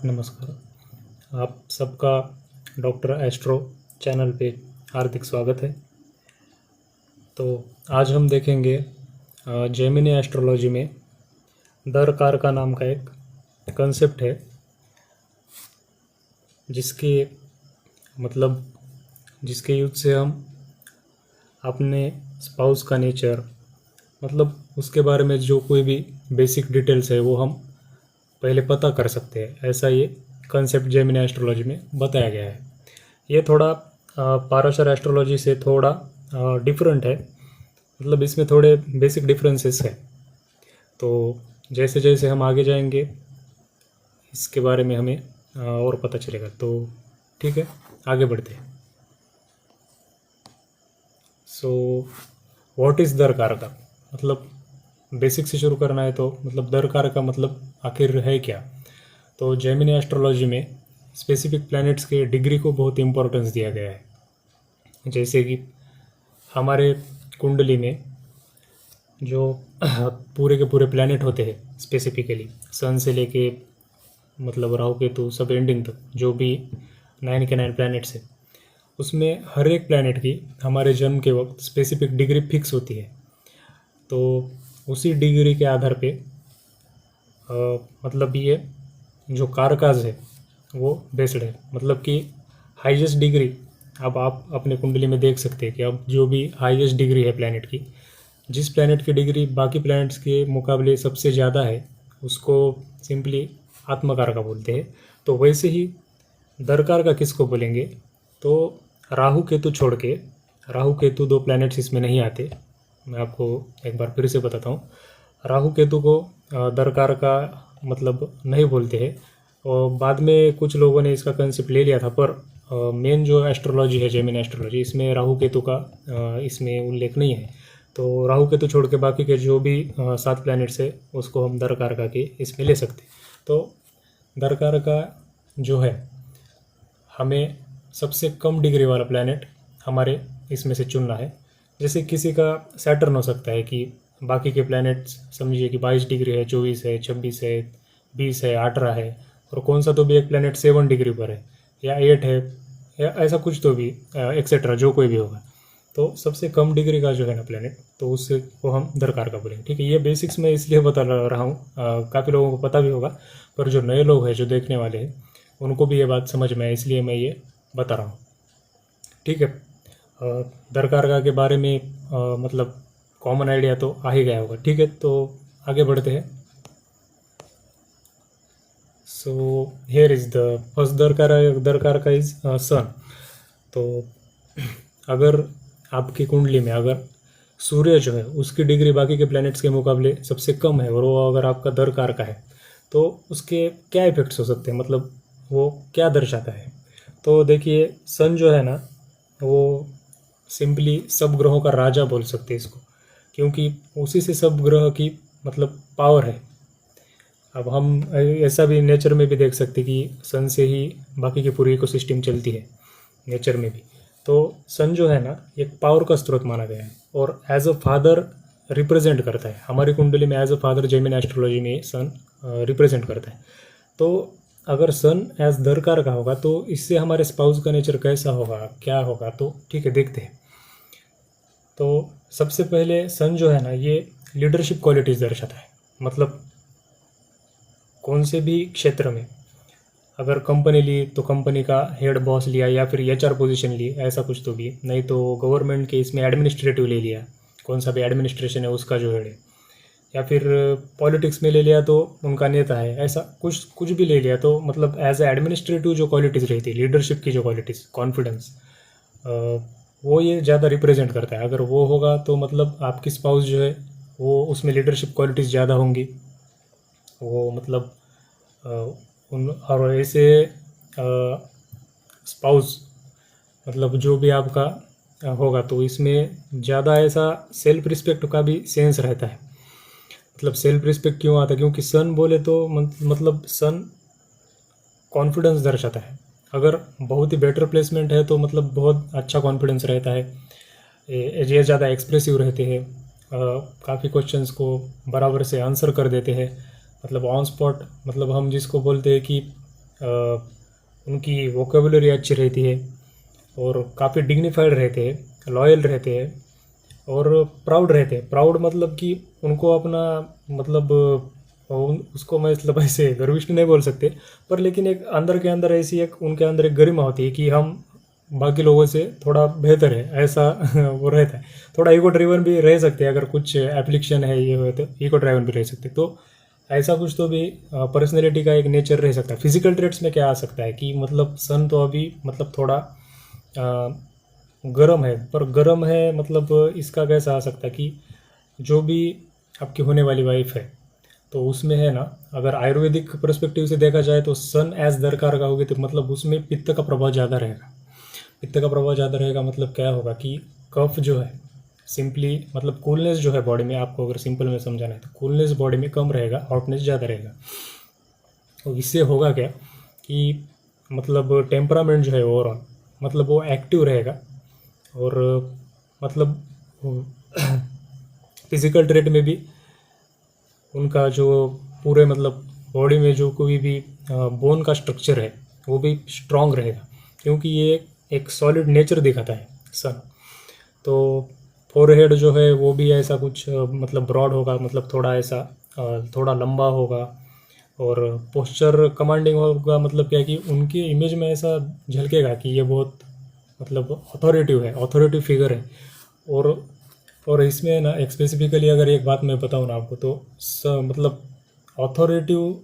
नमस्कार। आप सबका डॉक्टर एस्ट्रो चैनल पे हार्दिक स्वागत है। तो आज हम देखेंगे जेमिनी एस्ट्रोलॉजी में दर कारका नाम का एक कंसेप्ट है, जिसके यूज से हम अपने स्पाउस का नेचर, मतलब उसके बारे में जो कोई भी बेसिक डिटेल्स है वो हम पहले पता कर सकते हैं। ऐसा ये कंसेप्ट जेमिनी एस्ट्रोलॉजी में बताया गया है। ये थोड़ा पाराशर एस्ट्रोलॉजी से थोड़ा डिफरेंट है, मतलब इसमें थोड़े बेसिक डिफरेंसेस है। तो जैसे जैसे हम आगे जाएंगे इसके बारे में हमें और पता चलेगा। तो ठीक है, आगे बढ़ते हैं। सो व्हाट इज़ दर कारका, मतलब बेसिक से शुरू करना है तो मतलब दर कारका मतलब आखिर है क्या। तो जेमिनी एस्ट्रोलॉजी में स्पेसिफिक प्लैनेट्स के डिग्री को बहुत इम्पोर्टेंस दिया गया है। जैसे कि हमारे कुंडली में जो पूरे के पूरे प्लैनेट होते हैं, स्पेसिफिकली सन से लेके मतलब राहु केतु सब एंडिंग तक जो भी 9 के 9 प्लैनेट्स है, उसमें हर एक प्लैनेट की हमारे जन्म के वक्त स्पेसिफिक डिग्री फिक्स होती है। तो उसी डिग्री के आधार पे मतलब ये जो कारकाज है वो बेस्ड है। मतलब कि हाईएस्ट डिग्री अब आप अपने कुंडली में देख सकते हैं कि अब जो भी हाईएस्ट डिग्री है प्लैनेट की, जिस प्लैनेट की डिग्री बाकी प्लैनेट्स के मुकाबले सबसे ज़्यादा है, उसको सिंपली आत्मकारका बोलते हैं। तो वैसे ही दरकार का किसको बोलेंगे, तो राहु केतु छोड़ के, राहु केतु 2 प्लैनेट्स इसमें नहीं आते। मैं आपको एक बार फिर से बताता हूँ। राहु केतु को दरकार का मतलब नहीं बोलते हैं, और बाद में कुछ लोगों ने इसका कंसेप्ट ले लिया था, पर मेन जो एस्ट्रोलॉजी है जेमिनी एस्ट्रोलॉजी, इसमें राहु केतु का इसमें उल्लेख नहीं है। तो राहु केतु छोड़ के बाकी के जो भी 7 प्लैनेट्स है उसको हम दरकार के इसमें ले सकते। तो दरकार का जो है, हमें सबसे कम डिग्री वाला प्लैनेट हमारे इसमें से चुनना है। जैसे किसी का सैटर्न हो सकता है कि बाकी के प्लैनेट्स समझिए कि 22 डिग्री है, 24 है, 26 है, 20 है, 18 है, और कौन सा तो भी एक प्लैनेट 7 डिग्री पर है या 8 है या ऐसा कुछ तो भी एक्सेट्रा जो कोई भी होगा। तो सबसे कम डिग्री का जो है ना प्लैनेट, तो उससे वो हम दरकार का बोलेंगे। ठीक है, ये बेसिक्स मैं इसलिए बता रहा हूँ, काफ़ी लोगों को पता भी होगा, पर जो नए लोग हैं जो देखने वाले हैं उनको भी ये बात समझ में आए, इसलिए मैं ये बता रहा हूँ। ठीक है, दरकार के बारे में मतलब कॉमन आइडिया तो आ ही गया होगा। ठीक है, तो आगे बढ़ते हैं। So here is the first दरकार का इज़ सन। तो अगर आपकी कुंडली में अगर सूर्य जो है उसकी डिग्री बाकी के प्लैनेट्स के मुकाबले सबसे कम है, और वो अगर आपका दरकार का है, तो उसके क्या इफ़ेक्ट्स हो सकते हैं, मतलब वो क्या दर्शाता है। तो देखिए, सन जो है ना, वो सिंपली सब ग्रहों का राजा बोल सकते हैं इसको, क्योंकि उसी से सब ग्रह की मतलब पावर है। अब हम ऐसा भी नेचर में भी देख सकते कि सन से ही बाकी की पूरी इकोसिस्टम चलती है नेचर में भी। तो सन जो है ना, एक पावर का स्रोत माना गया है, और एज अ फादर रिप्रेजेंट करता है हमारी कुंडली में। As a father Jaimini astrology में सन रिप्रेजेंट करता है। तो अगर सन एज दरकार का होगा तो इससे हमारे स्पाउस का नेचर कैसा होगा, क्या होगा, तो ठीक है देखते हैं। तो सबसे पहले सन जो है ना, ये लीडरशिप क्वालिटीज़ दर्शाता है। मतलब कौन से भी क्षेत्र में अगर कंपनी ली तो कंपनी का हेड बॉस लिया, या फिर एचआर पोजीशन ली, ऐसा कुछ तो भी नहीं, तो गवर्नमेंट के इसमें एडमिनिस्ट्रेटिव ले लिया, कौन सा भी एडमिनिस्ट्रेशन है उसका जो हेड है, या फिर पॉलिटिक्स में ले लिया तो उनका नेता है, ऐसा कुछ कुछ भी ले लिया, तो मतलब एज ए एडमिनिस्ट्रेटिव जो क्वालिटीज़ रहती है, लीडरशिप की जो क्वालिटीज़, कॉन्फिडेंस, वो ये ज़्यादा रिप्रेजेंट करता है। अगर वो होगा तो मतलब आपकी स्पाउस जो है वो उसमें लीडरशिप क्वालिटीज़ ज़्यादा होंगी। वो मतलब उन और ऐसे स्पाउस मतलब जो भी आपका होगा, तो इसमें ज़्यादा ऐसा सेल्फ रिस्पेक्ट का भी सेंस रहता है। मतलब सेल्फ रिस्पेक्ट क्यों आता है, क्योंकि सन बोले तो मतलब सन कॉन्फिडेंस दर्शाता है। अगर बहुत ही बेटर प्लेसमेंट है तो मतलब बहुत अच्छा कॉन्फिडेंस रहता है, ये ज़्यादा एक्सप्रेसिव रहते हैं, काफ़ी क्वेश्चंस को बराबर से आंसर कर देते हैं, मतलब ऑन स्पॉट, मतलब हम जिसको बोलते हैं कि उनकी वोकेबुलरी अच्छी रहती है और काफ़ी डिग्निफाइड रहते हैं, लॉयल रहते हैं और प्राउड रहते हैं। प्राउड मतलब कि उनको अपना मतलब उसको मैं मतलब ऐसे गर्विष्ठ नहीं बोल सकते, पर लेकिन एक अंदर के अंदर ऐसी एक उनके अंदर एक गरिमा होती है कि हम बाकी लोगों से थोड़ा बेहतर है, ऐसा वो रहता है। थोड़ा ईगो ड्रिवन भी रह सकते हैं, अगर कुछ एप्लीकेशन है ये हो तो ईगो ड्राइवन भी रह सकते, तो ऐसा कुछ तो भी पर्सनैलिटी का एक नेचर रह सकता है। फिजिकल ट्रेट्स में क्या आ सकता है कि मतलब सन तो अभी मतलब थोड़ा गर्म है, पर गर्म है मतलब इसका कैसा आ सकता है कि जो भी आपकी होने वाली वाइफ है तो उसमें है ना, अगर आयुर्वेदिक पर्सपेक्टिव से देखा जाए तो सन एज दरकार का होगी तो मतलब उसमें पित्त का प्रभाव ज़्यादा रहेगा। पित्त का प्रभाव ज़्यादा रहेगा मतलब क्या होगा कि कफ जो है सिंपली मतलब कूलनेस जो है बॉडी में, आपको अगर सिंपल में समझाना है तो कूलनेस बॉडी में कम रहेगा, हॉटनेस ज़्यादा रहेगा। तो इससे होगा क्या कि मतलब टेम्परामेंट जो है ओवरऑल मतलब वो एक्टिव रहेगा और मतलब फिजिकल ट्रेट में भी उनका जो पूरे मतलब बॉडी में जो कोई भी बोन का स्ट्रक्चर है वो भी स्ट्रांग रहेगा, क्योंकि ये एक सॉलिड नेचर दिखाता है सन। तो फोरहेड जो है वो भी ऐसा कुछ मतलब ब्रॉड होगा, मतलब थोड़ा ऐसा थोड़ा लंबा होगा और पोस्चर कमांडिंग होगा। मतलब क्या है कि उनकी इमेज में ऐसा झलकेगा कि ये बहुत मतलब अथॉरिटिव है, अथॉरिटिव फिगर है। और इसमें ना एक स्पेसिफिकली अगर एक बात मैं बताऊँ ना आपको, तो मतलब अथॉरिटिव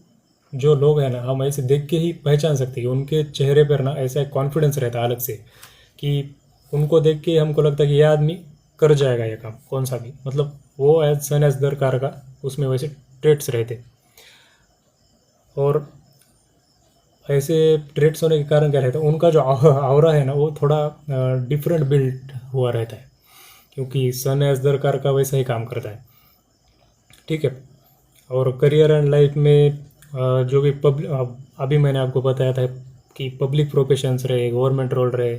जो लोग हैं ना, हम ऐसे देख के ही पहचान सकते हैं कि उनके चेहरे पर ना ऐसा एक कॉन्फिडेंस रहता है अलग से, कि उनको देख के हमको लगता है कि यह आदमी कर जाएगा ये काम कौन सा भी, मतलब वो एज सन एज दरकार का उसमें वैसे ट्रेट्स रहते। और ऐसे ट्रेट्स होने के कारण क्या रहता है, उनका जो आवरा है ना वो थोड़ा डिफरेंट बिल्ड हुआ रहता है, क्योंकि सन एज दरकार का वैसा ही काम करता है। ठीक है। और करियर एंड लाइफ में जो भी अभी मैंने आपको बताया था कि पब्लिक प्रोफेशंस रहे, गवर्नमेंट रोल रहे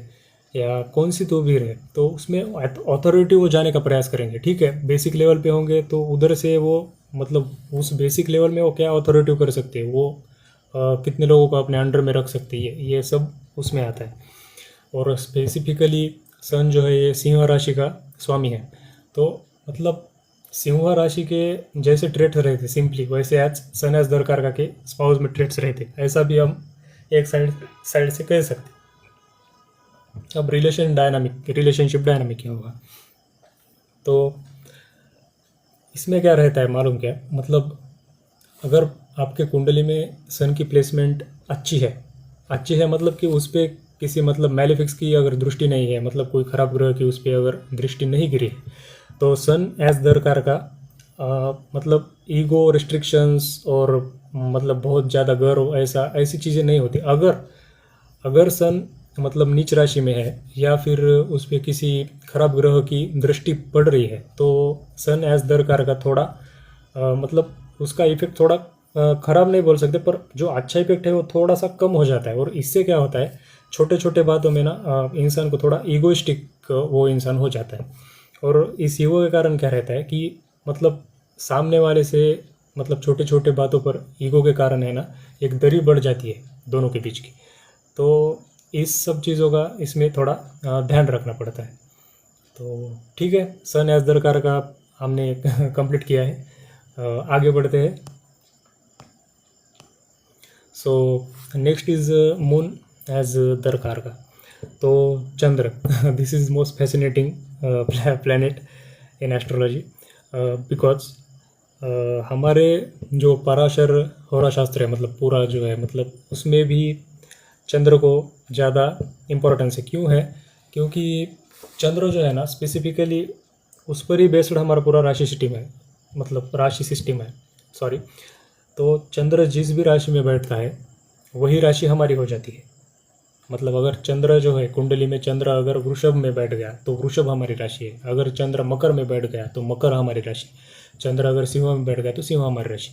या कौन सी तो भी रहे, तो उसमें अथॉरिटी वो जाने का प्रयास करेंगे। ठीक है, बेसिक लेवल पे होंगे तो उधर से वो मतलब उस बेसिक लेवल में वो क्या अथॉरिटी कर सकते हैं, वो कितने लोगों को अपने अंडर में रख सकते हैं, ये सब उसमें आता है। और स्पेसिफिकली सन जो है ये सिंह राशि का स्वामी है, तो मतलब सिंह राशि के जैसे ट्रेट्स रहते सिंपली वैसे एज सन एज दरकार का के स्पाउस में ट्रेट्स रहते, ऐसा भी हम एक साइड से कह सकते। अब रिलेशनशिप डायनामिक क्या होगा, तो इसमें क्या रहता है मालूम क्या, मतलब अगर आपके कुंडली में सन की प्लेसमेंट अच्छी है मतलब कि उस पर किसी मतलब मैलिफिक्स की अगर दृष्टि नहीं है, मतलब कोई खराब ग्रह की उस पर अगर दृष्टि नहीं गिरी है, तो सन एज दरकार का मतलब ईगो रिस्ट्रिक्शंस और मतलब बहुत ज़्यादा गर्व ऐसी चीज़ें नहीं होती। अगर सन मतलब नीच राशि में है या फिर उस पर किसी खराब ग्रह की दृष्टि पड़ रही है, तो सन एज दरकार का थोड़ा मतलब उसका इफेक्ट थोड़ा खराब नहीं बोल सकते, पर जो अच्छा इफेक्ट है वो थोड़ा सा कम हो जाता है। और इससे क्या होता है, छोटे छोटे बातों में ना इंसान को थोड़ा ईगोइस्टिक वो इंसान हो जाता है। और इस ईगो के कारण क्या रहता है कि मतलब सामने वाले से मतलब छोटे छोटे बातों पर ईगो के कारण है ना एक दरी बढ़ जाती है दोनों के बीच की। तो इस सब चीज़ों का इसमें थोड़ा ध्यान रखना पड़ता है। तो ठीक है, सन एज दरकार का हमने कंप्लीट किया है। आगे बढ़ते हैं। So next is moon as दरकार का, तो चंद्र this is most fascinating planet in astrology, because हमारे जो पराशर होरा शास्त्र है मतलब पूरा जो है मतलब उसमें भी चंद्र को ज़्यादा इम्पोर्टेंस है। क्यों है, क्योंकि चंद्र जो है ना स्पेसिफिकली उस पर ही बेस्ड हमारा पूरा राशि सिस्टम है, मतलब राशि सिस्टम है, सॉरी। तो चंद्र जिस भी राशि में बैठता है वही राशि हमारी हो जाती है। मतलब अगर चंद्र जो है कुंडली में चंद्र अगर वृषभ में बैठ गया तो वृषभ हमारी राशि है, अगर चंद्र मकर में बैठ गया तो मकर हमारी राशि, चंद्र अगर सिंह में बैठ गया तो सिंह हमारी राशि।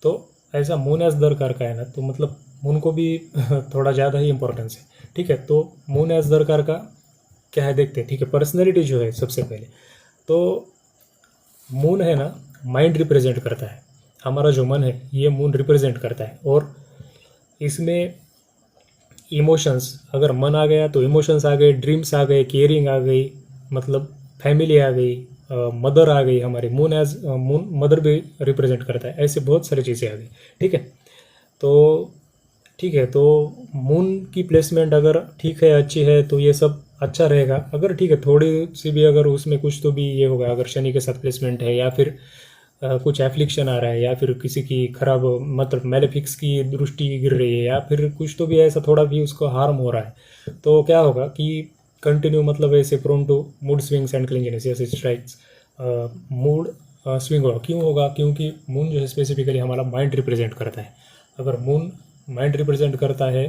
तो ऐसा मून एज दरकार का है ना, तो मतलब मून को भी थोड़ा ज़्यादा ही इंपॉर्टेंस है। ठीक है, तो मून एज दरकार का क्या है देखते हैं। ठीक है, पर्सनैलिटी जो है सबसे पहले तो मून है ना माइंड रिप्रेजेंट करता है, हमारा जो मन है ये मून रिप्रेजेंट करता है। और इसमें इमोशंस, अगर मन आ गया तो इमोशंस आ गए, ड्रीम्स आ गए, केयरिंग आ गई, मतलब फैमिली आ गई, मदर आ गई हमारी, मून एज मून मदर भी रिप्रेजेंट करता है, ऐसे बहुत सारी चीज़ें आ गई। ठीक है, तो ठीक है, तो मून की प्लेसमेंट अगर ठीक है, अच्छी है, तो ये सब अच्छा रहेगा। अगर ठीक है, थोड़ी सी भी अगर उसमें कुछ तो भी ये होगा, अगर शनि के साथ प्लेसमेंट है, या फिर कुछ एफ्लिक्शन आ रहा है, या फिर किसी की खराब मतलब मेलेफिक्स की दृष्टि गिर रही है, या फिर कुछ तो भी ऐसा थोड़ा भी उसको हार्म हो रहा है, तो क्या होगा कि कंटिन्यू मतलब ऐसे prone to mood swings and clinginess, ऐसे स्ट्राइक्स, मूड स्विंग होगा। क्यों होगा? क्योंकि मून जो है स्पेसिफिकली हमारा माइंड रिप्रेजेंट करता है। अगर मून माइंड रिप्रेजेंट करता है,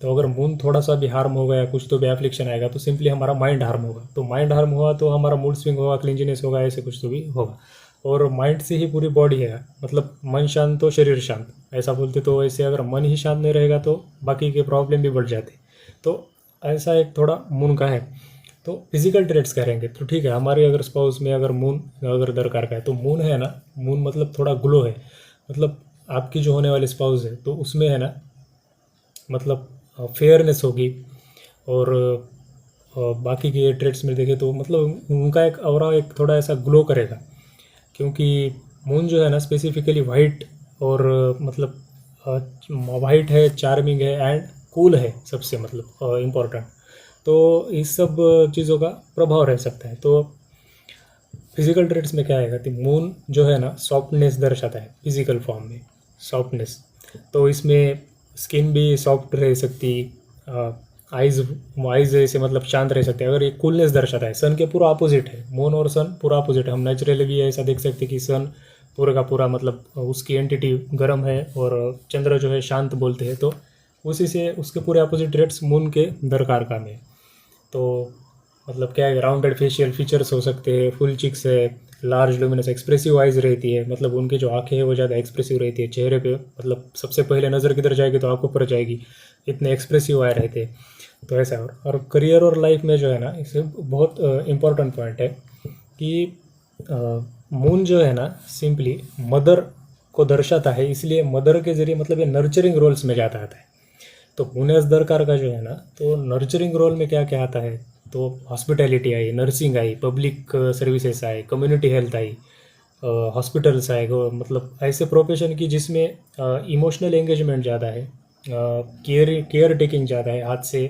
तो अगर मून थोड़ा सा भी हार्म होगा या कुछ तो भी एफ्लिक्शन आएगा, तो सिंपली हमारा माइंड हार्म होगा। तो माइंड हार्म हुआ तो हमारा मूड स्विंग होगा, क्लिंजीनेस होगा, ऐसे कुछ तो भी होगा। और माइंड से ही पूरी बॉडी है, मतलब मन शांत तो शरीर शांत, ऐसा बोलते। तो ऐसे अगर मन ही शांत नहीं रहेगा तो बाकी के प्रॉब्लम भी बढ़ जाते। तो ऐसा एक थोड़ा मून का है। तो फिजिकल ट्रेट्स करेंगे तो ठीक है, हमारे अगर स्पाउस में अगर मून अगर दरकार का है, तो मून है ना, मून मतलब थोड़ा ग्लो है, मतलब आपकी जो होने वाली स्पाउस है तो उसमें है ना, मतलब फेयरनेस होगी। और बाकी के ट्रेड्स में देखें तो मतलब उनका एक और एक थोड़ा ऐसा ग्लो करेगा, क्योंकि मून जो है ना स्पेसिफिकली वाइट, और मतलब वाइट है, चार्मिंग है एंड कूल है, सबसे मतलब इम्पोर्टेंट। तो इस सब चीज़ों का प्रभाव रह सकता है। तो फिजिकल ट्रेड्स में क्या आएगा कि मून जो है ना सॉफ्टनेस दर्शाता है फिजिकल फॉर्म में, सॉफ्टनेस। तो इसमें स्किन भी सॉफ्ट रह सकती, आइज आइज ऐसे मतलब शांत रह सकते हैं। अगर ये कूलनेस दर्शाता है, सन के पूरा अपोजिट है, मून और सन पूरा अपोजिट है। हम नेचुरली भी ऐसा देख सकते हैं कि सन पूरा का पूरा मतलब उसकी एंटिटी गर्म है, और चंद्र जो है शांत बोलते हैं। तो उसी से उसके पूरे अपोजिट रेट्स मून के दरकार का में। तो मतलब क्या है, राउंडेड फेशियल फीचर्स हो सकते हैं, फुल चिक्स है, लार्ज लुमिनस एक्सप्रेसिव आइज रहती है, मतलब उनकी जो आंखें है वो ज़्यादा एक्सप्रेसिव रहती है चेहरे पे, मतलब सबसे पहले नज़र किधर जाएगी तो आंखों पर जाएगी, इतने एक्सप्रेसिव आए रहते हैं। तो ऐसा है। और करियर और लाइफ में जो है ना, इसे बहुत इम्पोर्टेंट पॉइंट है कि मून जो है ना सिंपली मदर को दर्शाता है, इसलिए मदर के जरिए मतलब ये नर्चरिंग रोल्स में जाता आता है। तो मुनेस दरकार का जो है ना, तो नर्चरिंग रोल में क्या क्या आता है, तो हॉस्पिटैलिटी आई, नर्सिंग आई, पब्लिक सर्विसेज आए, कम्युनिटी हेल्थ आई, हॉस्पिटल्स आए, मतलब ऐसे प्रोफेशन की जिसमें इमोशनल एंगेजमेंट ज़्यादा है, केयर केयर टेकिंग ज़्यादा है हाथ से,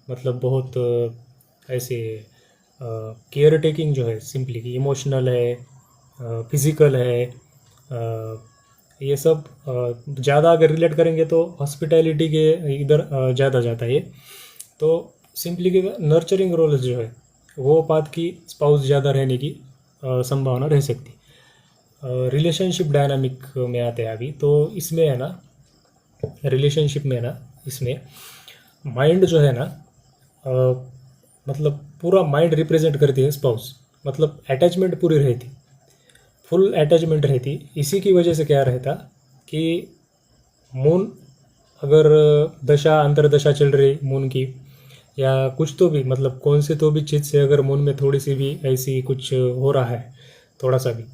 मतलब बहुत ऐसे केयर टेकिंग जो है सिंपली कि इमोशनल है, फिजिकल है, ये सब ज़्यादा अगर रिलेट करेंगे तो हॉस्पिटैलिटी के इधर ज़्यादा जाता है ये। तो सिंपली कि नर्चरिंग रोल जो है वो पाथ की स्पाउस ज़्यादा रहने की संभावना रह सकती। रिलेशनशिप डायनामिक में आते हैं अभी, तो इसमें है ना, रिलेशनशिप में है ना, इसमें माइंड जो है ना, मतलब पूरा माइंड रिप्रेजेंट करती है स्पाउस, मतलब अटैचमेंट पूरी रहती, फुल अटैचमेंट रहती। इसी की वजह से क्या रहता कि मून अगर दशा अंतरदशा चल रही मून की, या कुछ तो भी मतलब कौन से तो भी चीज़ से अगर मून में थोड़ी सी भी ऐसी कुछ हो रहा है, थोड़ा सा भी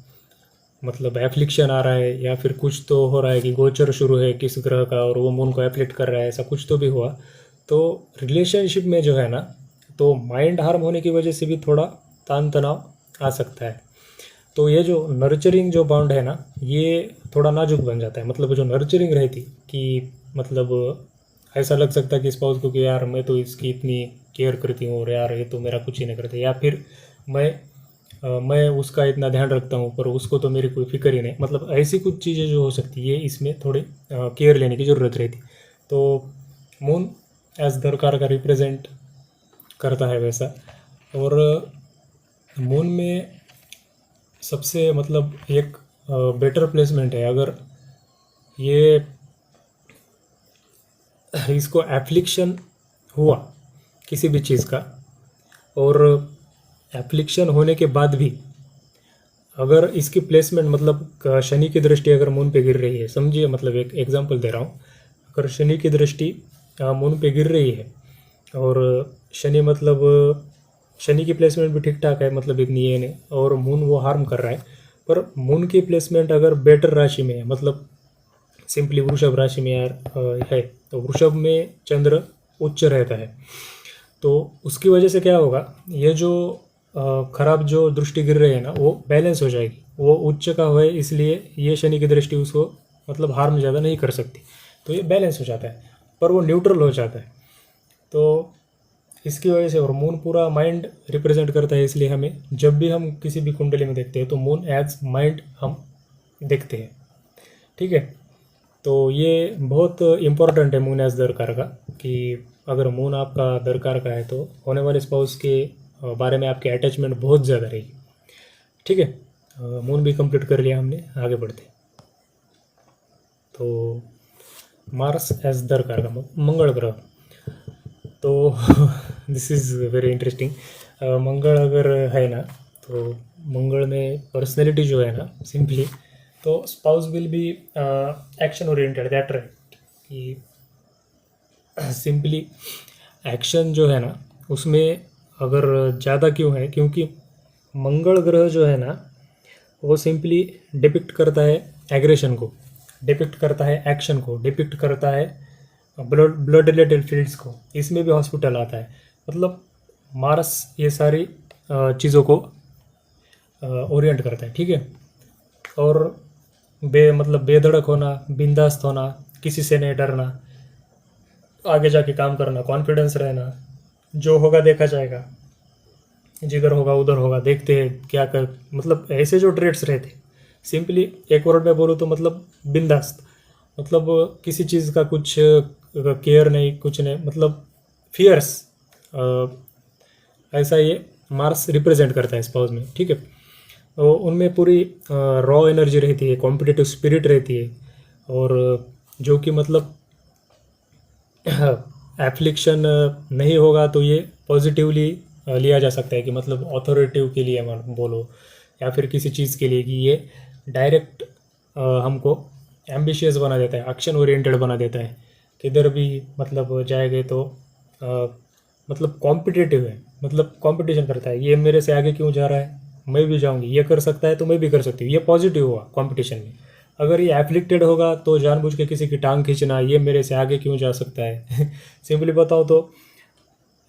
मतलब एफ्लिक्शन आ रहा है, या फिर कुछ तो हो रहा है कि गोचर शुरू है किस ग्रह का और वो मून को एफ्लिक्ट कर रहा है, ऐसा कुछ तो भी हुआ, तो रिलेशनशिप में जो है ना, तो माइंड हार्म होने की वजह से भी थोड़ा तान तनाव आ सकता है। तो ये जो नर्चरिंग जो बाउंड है ना, ये थोड़ा नाजुक बन जाता है। मतलब जो नर्चरिंग रहती कि मतलब ऐसा लग सकता है कि स्पाउस को कि यार मैं तो इसकी इतनी केयर करती हूँ और यार ये तो मेरा कुछ ही नहीं करते, या फिर मैं उसका इतना ध्यान रखता हूँ पर उसको तो मेरी कोई फिक्र ही नहीं, मतलब ऐसी कुछ चीज़ें जो हो सकती है, इसमें थोड़ी केयर लेने की ज़रूरत रहती। तो मून एज दरकार का रिप्रेजेंट करता है वैसा। और मून में सबसे मतलब एक बेटर प्लेसमेंट है, अगर ये इसको एफ्लिक्शन हुआ किसी भी चीज़ का, और एफ्लिक्शन होने के बाद भी अगर इसकी प्लेसमेंट मतलब शनि की दृष्टि अगर मून पे गिर रही है, समझिए मतलब एक एग्जांपल दे रहा हूँ, अगर शनि की दृष्टि मून पे गिर रही है, और शनि मतलब शनि की प्लेसमेंट भी ठीक ठाक है, मतलब इतनी ये नहीं, और मून वो हार्म कर रहा है, पर मून की प्लेसमेंट अगर बेटर राशि में है, मतलब सिंपली वृषभ राशि में यार है, तो वृषभ में चंद्र उच्च रहता है। तो उसकी वजह से क्या होगा, ये जो खराब जो दृष्टि गिर रही है ना वो बैलेंस हो जाएगी। वो उच्च का है इसलिए ये शनि की दृष्टि उसको मतलब हार्म ज़्यादा नहीं कर सकती, तो ये बैलेंस हो जाता है, पर वो न्यूट्रल हो जाता है। तो इसकी वजह से, और मून पूरा माइंड रिप्रेजेंट करता है, इसलिए हमें जब भी हम किसी भी कुंडली में देखते हैं तो मून एज माइंड हम देखते हैं। ठीक है, तो ये बहुत इम्पोर्टेंट है मून एज दरकार का, कि अगर मून आपका दरकार का है तो होने वाले स्पाउस के बारे में आपकी अटैचमेंट बहुत ज़्यादा रहेगी। ठीक है, मून भी कंप्लीट कर लिया हमने, आगे बढ़ते। तो मार्स एज दरकार का मंगल ग्रह, तो दिस इज़ वेरी इंटरेस्टिंग। मंगल अगर है ना, तो मंगल में पर्सनैलिटी जो है ना, सिंपली तो spouse will be action oriented, that right, कि सिंपली एक्शन जो है ना उसमें अगर ज़्यादा क्यों है, क्योंकि मंगल ग्रह जो है ना वो सिंपली डिपिक्ट करता है एग्रेशन को, डिपिक्ट करता है एक्शन को, डिपिक्ट करता है ब्लड रिलेटेड फील्ड्स को। इसमें भी हॉस्पिटल आता है, मतलब मार्स ये सारी चीज़ों को ओरिएंट करता है। ठीक है, और मतलब बेधड़क होना, बिंदास्त होना, किसी से नहीं डरना, आगे जाके काम करना, कॉन्फिडेंस रहना, जो होगा देखा जाएगा, जिधर होगा उधर होगा, देखते हैं क्या कर, मतलब ऐसे जो ट्रेड्स रहते, सिंपली एक वर्ड में बोलूँ तो मतलब बिंदास्त, मतलब किसी चीज़ का कुछ केयर नहीं, कुछ नहीं, मतलब फियर्स, ऐसा ये मार्स रिप्रेजेंट करता है स्पाउस में। ठीक है, तो उनमें पूरी रॉ एनर्जी रहती है, कॉम्पिटिटिव स्पिरिट रहती है, और जो कि मतलब एप्लीकेशन नहीं होगा तो ये पॉजिटिवली लिया जा सकता है, कि मतलब ऑथोरिटिव के लिए बोलो, या फिर किसी चीज़ के लिए, कि ये डायरेक्ट हमको एम्बिशियस बना देता है, एक्शन ओरिएंटेड बना देता है, किधर भी मतलब जाएंगे तो मतलब कॉम्पिटिटिव है, मतलब कंपटीशन करता है, ये मेरे से आगे क्यों जा रहा है, मैं भी जाऊंगी, ये कर सकता है तो मैं भी कर सकती हूँ, ये पॉजिटिव हुआ कंपटीशन में। अगर ये एफ्लिक्टेड होगा तो जानबूझ के किसी की टांग खींचना, ये मेरे से आगे क्यों जा सकता है सिंपली बताओ तो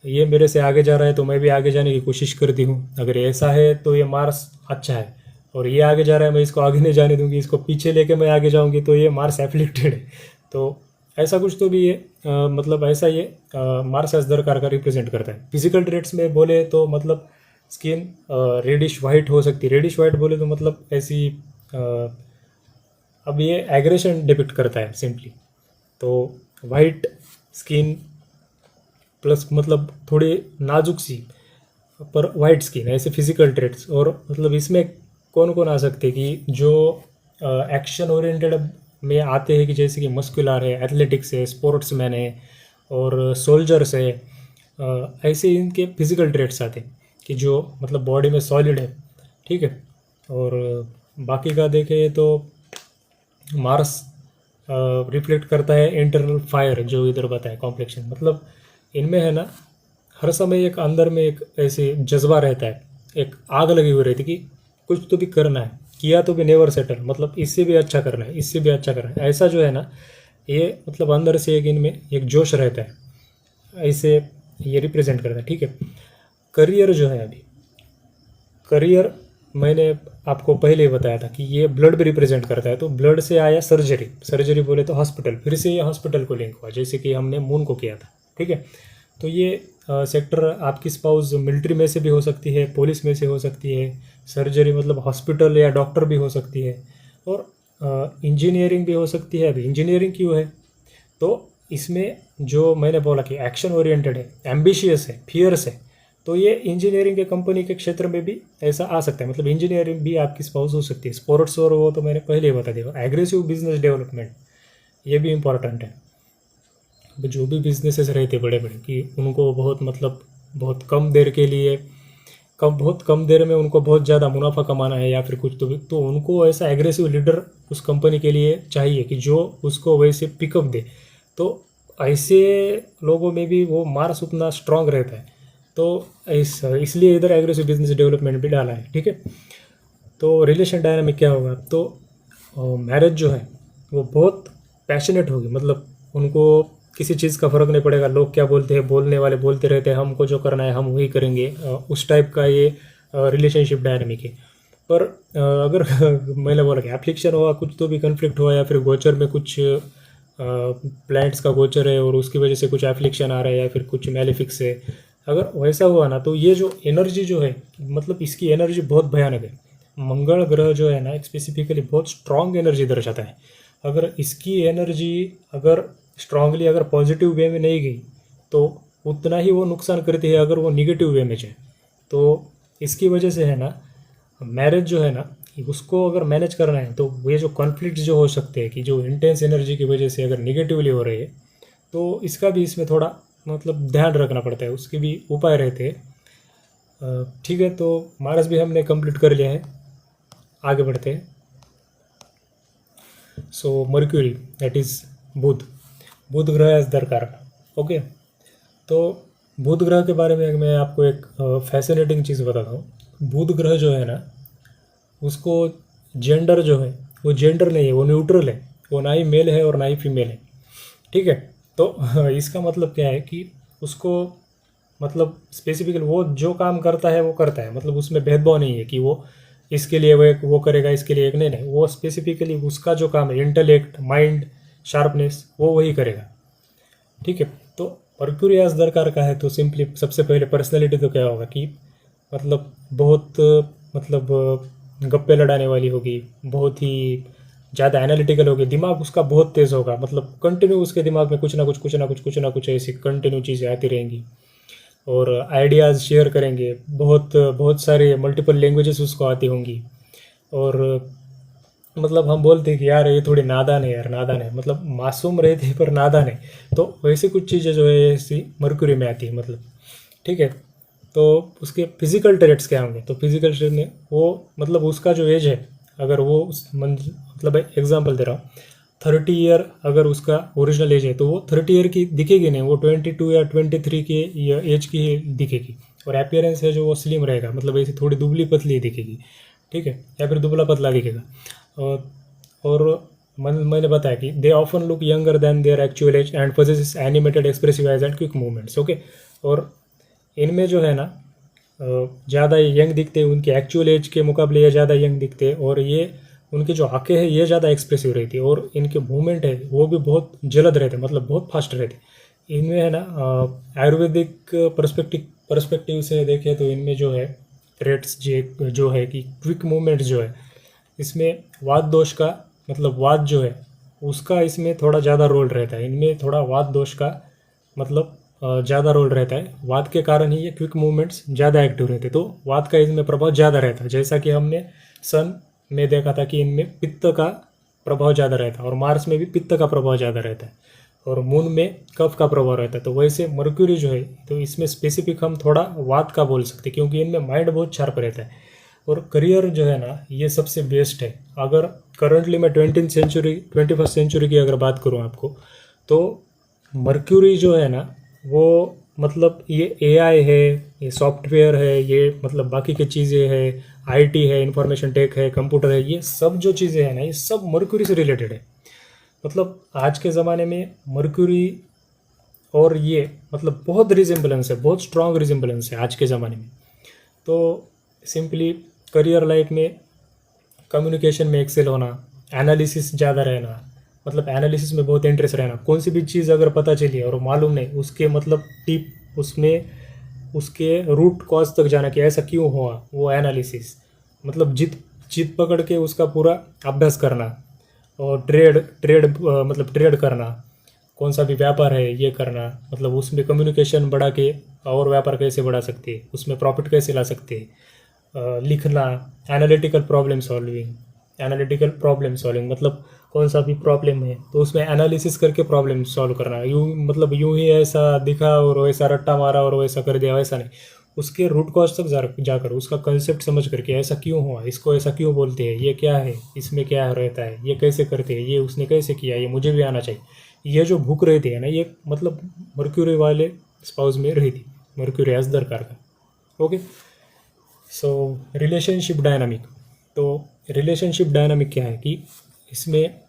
ये मेरे से आगे जा रहा है तो मैं भी आगे जाने की कोशिश करती हूँ। अगर ऐसा है तो ये मार्स अच्छा है, और ये आगे जा रहा है मैं इसको आगे नहीं जाने दूंगी, इसको पीछे लेके मैं आगे जाऊंगी, तो ये मार्स एफ्लिक्टेड है। तो ऐसा कुछ तो भी ये मतलब ऐसा ये मार्स एज दरकार का रिप्रेजेंट करता है। फिजिकल ट्रेट्स में बोले तो मतलब स्किन रेडिश वाइट हो सकती है, रेडिश वाइट बोले तो मतलब ऐसी अब ये एग्रेशन डिपिक्ट करता है सिंपली, तो वाइट स्किन प्लस मतलब थोड़ी नाजुक सी पर वाइट स्किन, ऐसे फिजिकल ट्रेट्स। और मतलब इसमें कौन कौन आ सकते हैं, कि जो एक्शन ओरिएंटेड में आते हैं, कि जैसे कि मस्कुलर है, एथलेटिक्स है, स्पोर्ट्स मैन है, और सोल्जर्स है, ऐसे इनके फिजिकल ट्रेट्स आते हैं, कि जो मतलब बॉडी में सॉलिड है। ठीक है, और बाकी का देखें तो मार्स रिफ्लेक्ट करता है इंटरनल फायर, जो इधर बताया कॉम्प्लेक्शन, मतलब इनमें है ना हर समय एक अंदर में एक ऐसे जज्बा रहता है, एक आग लगी हुई रहती, कि कुछ तो भी करना है, किया तो भी नेवर सेटल, मतलब इससे भी अच्छा करना है, इससे भी अच्छा करना है, ऐसा जो है ना ये मतलब अंदर से एक इनमें एक जोश रहता है, ऐसे ये रिप्रेजेंट करता है। ठीक है, करियर जो है, अभी करियर मैंने आपको पहले ही बताया था कि ये ब्लड भी रिप्रेजेंट करता है, तो ब्लड से आया सर्जरी, सर्जरी बोले तो हॉस्पिटल, फिर से ये हॉस्पिटल को लिंक हुआ, जैसे कि हमने मून को किया था। ठीक है, तो ये सेक्टर आपकी स्पाउस मिलिट्री में से भी हो सकती है, पुलिस में से हो सकती है, सर्जरी मतलब हॉस्पिटल या डॉक्टर भी हो सकती है, और इंजीनियरिंग भी हो सकती है। अभी इंजीनियरिंग क्यों है, तो इसमें जो मैंने बोला कि एक्शन ओरिएंटेड है, एम्बिशियस है, फियर्स है, तो ये इंजीनियरिंग के कंपनी के क्षेत्र में भी ऐसा आ सकता है, मतलब इंजीनियरिंग भी आपकी स्पाउस हो सकती है। स्पोर्ट्स और वो तो मैंने पहले ही बता दिया। एग्रेसिव बिजनेस डेवलपमेंट, ये भी इम्पॉर्टेंट है। जो भी बिजनेसेस रहते बड़े बड़े, कि उनको बहुत मतलब बहुत कम देर के लिए बहुत कम देर में उनको बहुत ज़्यादा मुनाफा कमाना है, या फिर कुछ तो भी, तो उनको ऐसा एग्रेसिव लीडर उस कंपनी के लिए चाहिए, कि जो उसको वैसे पिकअप दे। तो ऐसे लोगों में भी वो मार्स उतना स्ट्रांग रहता है, तो इसलिए इधर एग्रेसिव बिजनेस डेवलपमेंट भी डाला है। ठीक है, तो रिलेशन डायनामिक क्या होगा, तो मैरिज जो है वो बहुत पैशनेट होगी, मतलब उनको किसी चीज़ का फ़र्क नहीं पड़ेगा, लोग क्या बोलते हैं, बोलने वाले बोलते रहते हैं, हमको जो करना है हम वही करेंगे, उस टाइप का ये रिलेशनशिप डायनामिक है। पर अगर मैंने बोला कि एप्लीकेशन हुआ कुछ तो भी कन्फ्लिक्ट हुआ, या फिर गोचर में कुछ प्लैनेट्स का गोचर है और उसकी वजह से कुछ एफ्लिक्शन आ रहा है या फिर कुछ मैलिफिक्स है, अगर वैसा हुआ ना तो ये जो एनर्जी जो है, मतलब इसकी एनर्जी बहुत भयानक है। मंगल ग्रह जो है ना स्पेसिफिकली बहुत स्ट्रांग एनर्जी दर्शाता है। अगर इसकी एनर्जी अगर स्ट्रांगली अगर पॉजिटिव वे में नहीं गई तो उतना ही वो नुकसान करती है अगर वो निगेटिव वे में जाए। तो इसकी वजह से है ना मैरिज जो है ना उसको अगर मैनेज करना है तो ये जो कॉन्फ्लिक्ट जो हो सकते हैं कि जो इंटेंस एनर्जी की वजह से अगर निगेटिवली हो रही है तो इसका भी इसमें थोड़ा मतलब ध्यान रखना पड़ता है, उसके भी उपाय रहते हैं। ठीक है, तो मार्स भी हमने कंप्लीट कर लिया है, आगे बढ़ते हैं। सो मर्क्यूरी दैट इज़ बुध, बुध ग्रह एज दरकार। ओके, तो बुध ग्रह के बारे में मैं आपको एक फैसिनेटिंग चीज़ बताता हूँ। बुध ग्रह जो है ना उसको जेंडर जो है वो जेंडर नहीं है, वो न्यूट्रल है, वो ना ही मेल है और ना ही फीमेल है। ठीक है, तो इसका मतलब क्या है कि उसको मतलब स्पेसिफिकली वो जो काम करता है वो करता है, मतलब उसमें भेदभाव नहीं है कि वो इसके लिए वो एक वो करेगा इसके लिए एक, नहीं नहीं, वो स्पेसिफिकली उसका जो काम है इंटेलेक्ट माइंड शार्पनेस वो वही करेगा। ठीक है, तो मर्क्यूरी एज दरकार का है तो सिंपली सबसे पहले पर्सनैलिटी तो क्या होगा कि मतलब बहुत मतलब गप्पे लड़ाने वाली होगी, बहुत ही ज़्यादा एनालिटिकल होगी, दिमाग उसका बहुत तेज़ होगा, मतलब कंटिन्यू उसके दिमाग में कुछ ना कुछ ऐसी कंटिन्यू चीज़ें आती रहेंगी और आइडियाज़ शेयर करेंगे, बहुत बहुत सारे मल्टीपल लैंग्वेजेस उसको आती होंगी। और मतलब हम बोलते हैं कि यार ये थोड़ी नादान है, यार नादान है, मतलब मासूम रहते हैं पर नादान है। तो वैसे कुछ चीज़ें जो है ऐसी मर्क्यूरी में आती है मतलब। ठीक है, तो उसके फिजिकल ट्रेट्स क्या होंगे, तो फिजिकल ट्रेट में वो मतलब उसका जो एज है, अगर वो मतलब एग्जांपल दे रहा हूँ, 30 ईयर अगर उसका ओरिजिनल एज है तो वो 30 ईयर की दिखेगी नहीं, वो 22 या 23 के एज की ही दिखेगी। और अपीयरेंस है जो वो स्लिम रहेगा, मतलब ऐसी थोड़ी दुबली पतली दिखेगी। ठीक है, या फिर दुबला पतला दिखेगा। और मैंने बताया कि they often look younger than their actual as and possesses animated expressive eyes and quick movements. Okay, और इनमें जो है ना ज़्यादा यंग दिखते हैं, उनके एक्चुअल एज के मुकाबले ये ज़्यादा यंग दिखते हैं, और ये उनकी जो आंखें हैं ये ज़्यादा एक्सप्रेसिव रहती है, और इनके मूवमेंट है वो भी बहुत जल्द रहते हैं, मतलब बहुत फास्ट रहते हैं। इनमें है ना आयुर्वेदिक पर्सपेक्टिव से देखें तो इनमें जो है ट्रेट्स जो है कि क्विक मूवमेंट जो है, इसमें वात दोष का मतलब वात जो है उसका इसमें थोड़ा ज़्यादा रोल रहता है। इनमें थोड़ा वात दोष का मतलब ज़्यादा रोल रहता है, वात के कारण ही ये क्विक मूवमेंट्स ज़्यादा एक्टिव रहते हैं, तो वात का इसमें प्रभाव ज़्यादा रहता है। जैसा कि हमने सन में देखा था कि इनमें पित्त का प्रभाव ज़्यादा रहता है, और मार्स में भी पित्त का प्रभाव ज़्यादा रहता है, और मून में कफ का प्रभाव रहता है। तो वैसे मर्क्यूरी जो है तो इसमें स्पेसिफिक हम थोड़ा वात का बोल सकते हैं, क्योंकि इनमें माइंड बहुत शार्प रहता है। और करियर जो है ना ये सबसे बेस्ट है। अगर करंटली मैं 21st सेंचुरी की अगर बात करूँ आपको, तो मर्क्यूरी जो है ना वो मतलब ये एआई है, ये सॉफ्टवेयर है, ये मतलब बाकी की चीज़ें है, आईटी है, इंफॉर्मेशन टेक है, कंप्यूटर है, ये सब जो चीज़ें हैं ना ये सब मर्क्यूरी से रिलेटेड है। मतलब आज के ज़माने में मर्क्यूरी और ये मतलब बहुत रिजेम्बलेंस है, बहुत स्ट्रांग रिजेम्बलेंस है आज के ज़माने में। तो सिंपली करियर लाइफ में कम्युनिकेशन में एक्सेल होना, एनालिसिस ज़्यादा रहना, मतलब एनालिसिस में बहुत इंटरेस्ट रहना, कौन सी भी चीज़ अगर पता चली और मालूम नहीं उसके मतलब टिप उसमें उसके रूट कॉज तक जाना कि ऐसा क्यों हुआ, वो एनालिसिस मतलब जित जित पकड़ के उसका पूरा अभ्यास करना। और ट्रेड ट्रेड मतलब ट्रेड करना, कौन सा भी व्यापार है ये करना, मतलब उसमें कम्युनिकेशन बढ़ा के और व्यापार कैसे बढ़ा सकते हैं, उसमें प्रॉफिट कैसे ला सकते हैं, लिखना, एनालिटिकल प्रॉब्लम सॉल्विंग मतलब कौन सा भी प्रॉब्लम है तो उसमें एनालिसिस करके प्रॉब्लम सॉल्व करना। यूँ मतलब यूँ ही ऐसा दिखा और वैसा रट्टा मारा और वैसा कर दिया, वैसा नहीं, उसके रूट कॉज तक जाकर उसका कंसेप्ट समझ करके ऐसा क्यों हुआ, इसको ऐसा क्यों बोलते हैं, ये क्या है, इसमें क्या रहता है, ये कैसे करते हैं, ये उसने कैसे किया, ये मुझे भी आना चाहिए, ये जो भूख रहती है ना ये मतलब मर्क्यूरी वाले स्पाउस में रहती, मर्क्यूरी एज दरकार का। ओके, सो रिलेशनशिप डायनामिक। तो रिलेशनशिप डायनामिक क्या है कि इसमें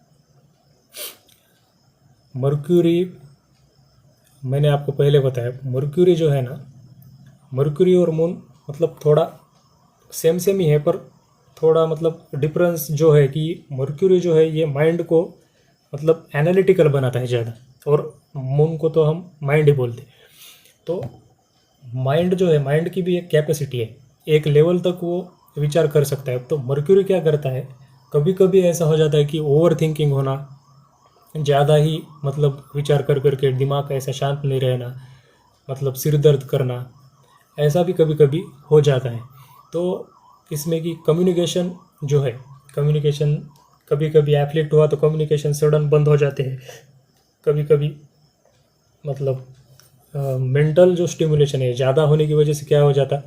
मर्क्यूरी मैंने आपको पहले बताया, मर्क्यूरी जो है ना, मर्क्यूरी और मून मतलब थोड़ा सेम सेम ही है, पर थोड़ा मतलब डिफरेंस जो है कि मर्क्यूरी जो है ये माइंड को मतलब एनालिटिकल बनाता है ज़्यादा, और मून को तो हम माइंड ही बोलते हैं। तो माइंड जो है, माइंड की भी एक कैपेसिटी है, एक लेवल तक वो विचार कर सकता है। तो मर्क्यूरी क्या करता है, कभी कभी ऐसा हो जाता है कि ओवर थिंकिंग होना, ज़्यादा ही मतलब विचार कर करके दिमाग का ऐसा शांत नहीं रहना, मतलब सिर दर्द करना, ऐसा भी कभी कभी हो जाता है। तो इसमें कि कम्युनिकेशन जो है, कम्युनिकेशन कभी कभी एफ्लिक्ट हुआ तो कम्युनिकेशन सडन बंद हो जाते हैं। कभी कभी मतलब मेंटल जो स्टिमुलेशन है ज़्यादा होने की वजह से क्या हो जाता,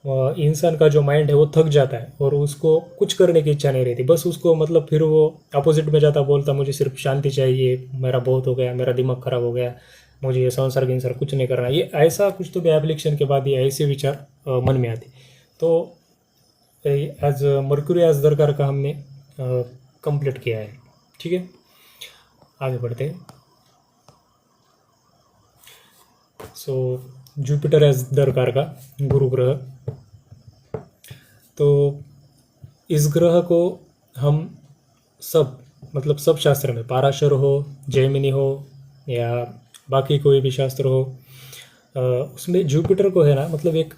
इंसान का जो माइंड है वो थक जाता है और उसको कुछ करने की इच्छा नहीं रहती, बस उसको मतलब फिर वो अपोजिट में जाता, बोलता मुझे सिर्फ शांति चाहिए, मेरा बहुत हो गया, मेरा दिमाग खराब हो गया, मुझे ये संसार के इंसान कुछ नहीं करना, ये ऐसा कुछ तो भी एप्लीकेशन के बाद ये ऐसे विचार मन में आते। तो एज मर्क्यूरी एज दरकार का हमने कंप्लीट किया है। ठीक है, आगे बढ़ते हैं। सो जुपिटर एज दरकार का गुरु ग्रह, तो इस ग्रह को हम सब मतलब सब शास्त्र में, पाराशर हो, जैमिनी हो या बाकी कोई भी शास्त्र हो, उसमें जुपिटर को है ना मतलब एक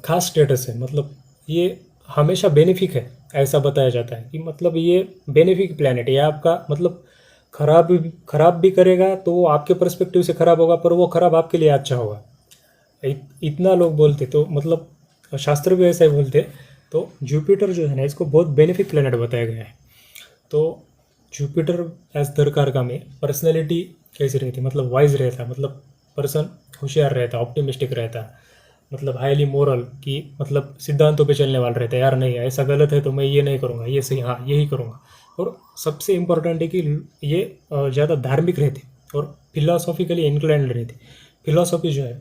खास स्टेटस है, मतलब ये हमेशा बेनिफिक है, ऐसा बताया जाता है कि मतलब ये बेनिफिक प्लैनेट है। ये आपका मतलब खराब भी करेगा तो वो आपके पर्सपेक्टिव से खराब होगा, पर वो खराब आपके लिए अच्छा होगा। इतना लोग बोलते, तो मतलब शास्त्र भी ऐसा ही बोलते। तो जुपिटर जो है ना, इसको बहुत बेनिफिक प्लैनेट बताया गया है। तो जुपिटर एज दरकार का में पर्सनैलिटी कैसी रहती, मतलब वाइज रहता, मतलब पर्सन होशियार रहता, ऑप्टिमिस्टिक रहता, मतलब हाईली मोरल, कि मतलब सिद्धांतों पे चलने वाला रहता है, यार नहीं ऐसा गलत है तो मैं ये नहीं करूँगा, ये सही, हाँ यही करूँगा। और सबसे इम्पोर्टेंट है कि ये ज़्यादा धार्मिक रहते और फिलोसॉफिकली इंक्लाइंड रहते। फिलोसॉफी जो है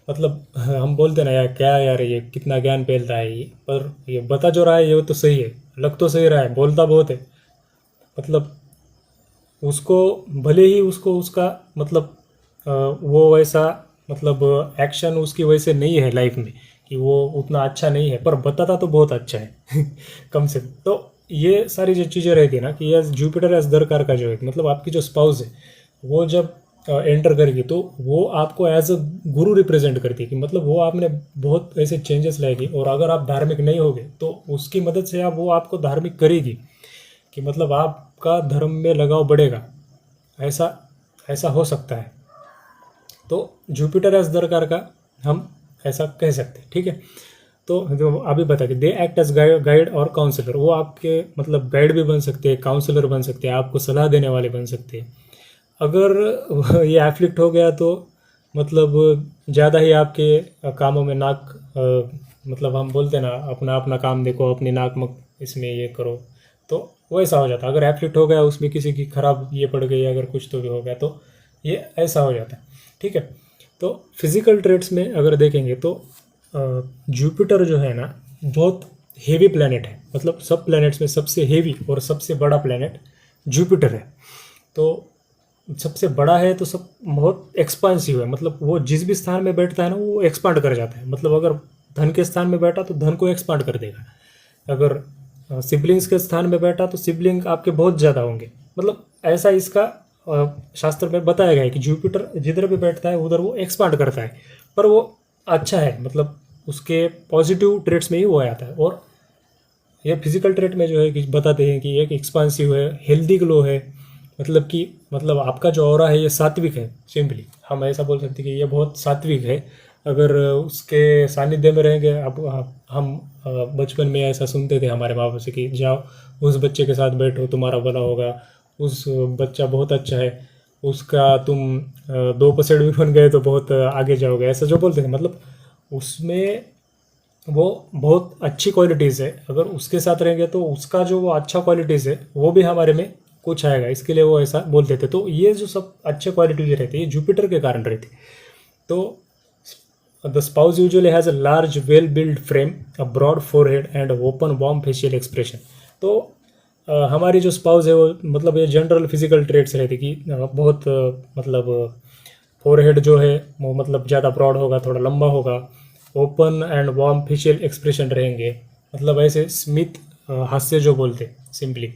मतलब हम बोलते ना यार क्या यार ये कितना ज्ञान फैलता है ये, पर ये बता जो रहा है ये तो सही है, लग तो सही रहा है, बोलता बहुत है, मतलब उसको भले ही उसको उसका मतलब वो वैसा मतलब एक्शन उसकी वैसे नहीं है लाइफ में, कि वो उतना अच्छा नहीं है, पर बताता तो बहुत अच्छा है कम से कम। तो ये सारी जो चीज़ें रहती है ना, कि ये जुपिटर एज दरकार का जो है मतलब आपकी जो स्पाउस है वो जब एंटर करेगी तो वो आपको एज अ गुरु रिप्रेजेंट करती है, कि मतलब वो आपने बहुत ऐसे चेंजेस लाएगी, और अगर आप धार्मिक नहीं होगे तो उसकी मदद से आप वो आपको धार्मिक करेगी, कि मतलब आपका धर्म में लगाव बढ़ेगा, ऐसा ऐसा हो सकता है। तो जुपिटर एज दरकार का हम ऐसा कह सकते हैं। ठीक है, तो जो अभी बता कि दे एक्ट एज गाइड और काउंसलर, वो आपके मतलब गाइड भी बन सकते हैं, काउंसलर बन सकते हैं, आपको सलाह देने वाले बन सकते हैं। अगर ये एफ्लिक्ट हो गया तो मतलब ज़्यादा ही आपके कामों में नाक मतलब हम बोलते हैं ना, अपना अपना काम देखो, अपनी नाक मत इसमें ये करो, तो वैसा हो जाता। अगर एफ्लिक्ट हो गया, उसमें किसी की खराब ये पड़ गई, अगर कुछ तो भी हो गया तो ये ऐसा हो जाता है। ठीक है, तो फिजिकल ट्रेट्स में अगर देखेंगे तो जुपिटर जो है ना बहुत हेवी प्लैनेट है, मतलब सब प्लैनेट्स में सबसे हेवी और सबसे बड़ा प्लैनेट जुपिटर है। तो सबसे बड़ा है तो सब बहुत एक्सपांसिव है, मतलब वो जिस भी स्थान में बैठता है ना वो एक्सपांड कर जाता है, मतलब अगर धन के स्थान में बैठा तो धन को एक्सपांड कर देगा, अगर सिबलिंग्स के स्थान में बैठा तो सिबलिंग आपके बहुत ज़्यादा होंगे, मतलब ऐसा इसका शास्त्र में बताया गया है कि जुपिटर जिधर भी बैठता है उधर वो एक्सपांड करता है, पर वो अच्छा है, मतलब उसके पॉजिटिव ट्रेट्स में ही वो आता है। और ये फिजिकल ट्रेट में जो है कि बताते हैं कि एक एक्सपांसिव है, हेल्दी ग्लो है, मतलब कि मतलब आपका जो ऑरा है ये सात्विक है, सिंपली हम ऐसा बोल सकते हैं कि ये बहुत सात्विक है। अगर उसके सानिध्य में रहेंगे, अब हम बचपन में ऐसा सुनते थे हमारे माँ बाप से कि जाओ उस बच्चे के साथ बैठो तुम्हारा भला होगा, उस बच्चा बहुत अच्छा है, उसका तुम 2% भी बन गए तो बहुत आगे जाओगे, ऐसा जो बोलते थे, मतलब उसमें वो बहुत अच्छी क्वालिटीज़ है, अगर उसके साथ रहेंगे तो उसका जो वो अच्छा क्वालिटीज़ है वो भी हमारे में कुछ आएगा, इसके लिए वो ऐसा बोलते थे। तो ये जो सब अच्छे क्वालिटीज रहती है ये जुपिटर के कारण रहती। तो the spouse usually has a large well build frame, a broad forehead and open warm facial expression. तो हमारी जो स्पाउस है वो मतलब ये जनरल फिजिकल ट्रेट्स रहती कि बहुत मतलब फोरहेड जो है वो मतलब ज़्यादा ब्रॉड होगा, थोड़ा लंबा होगा। Open and warm facial expression रहेंगे, मतलब ऐसे स्मित हास्य जो बोलते सिंपली,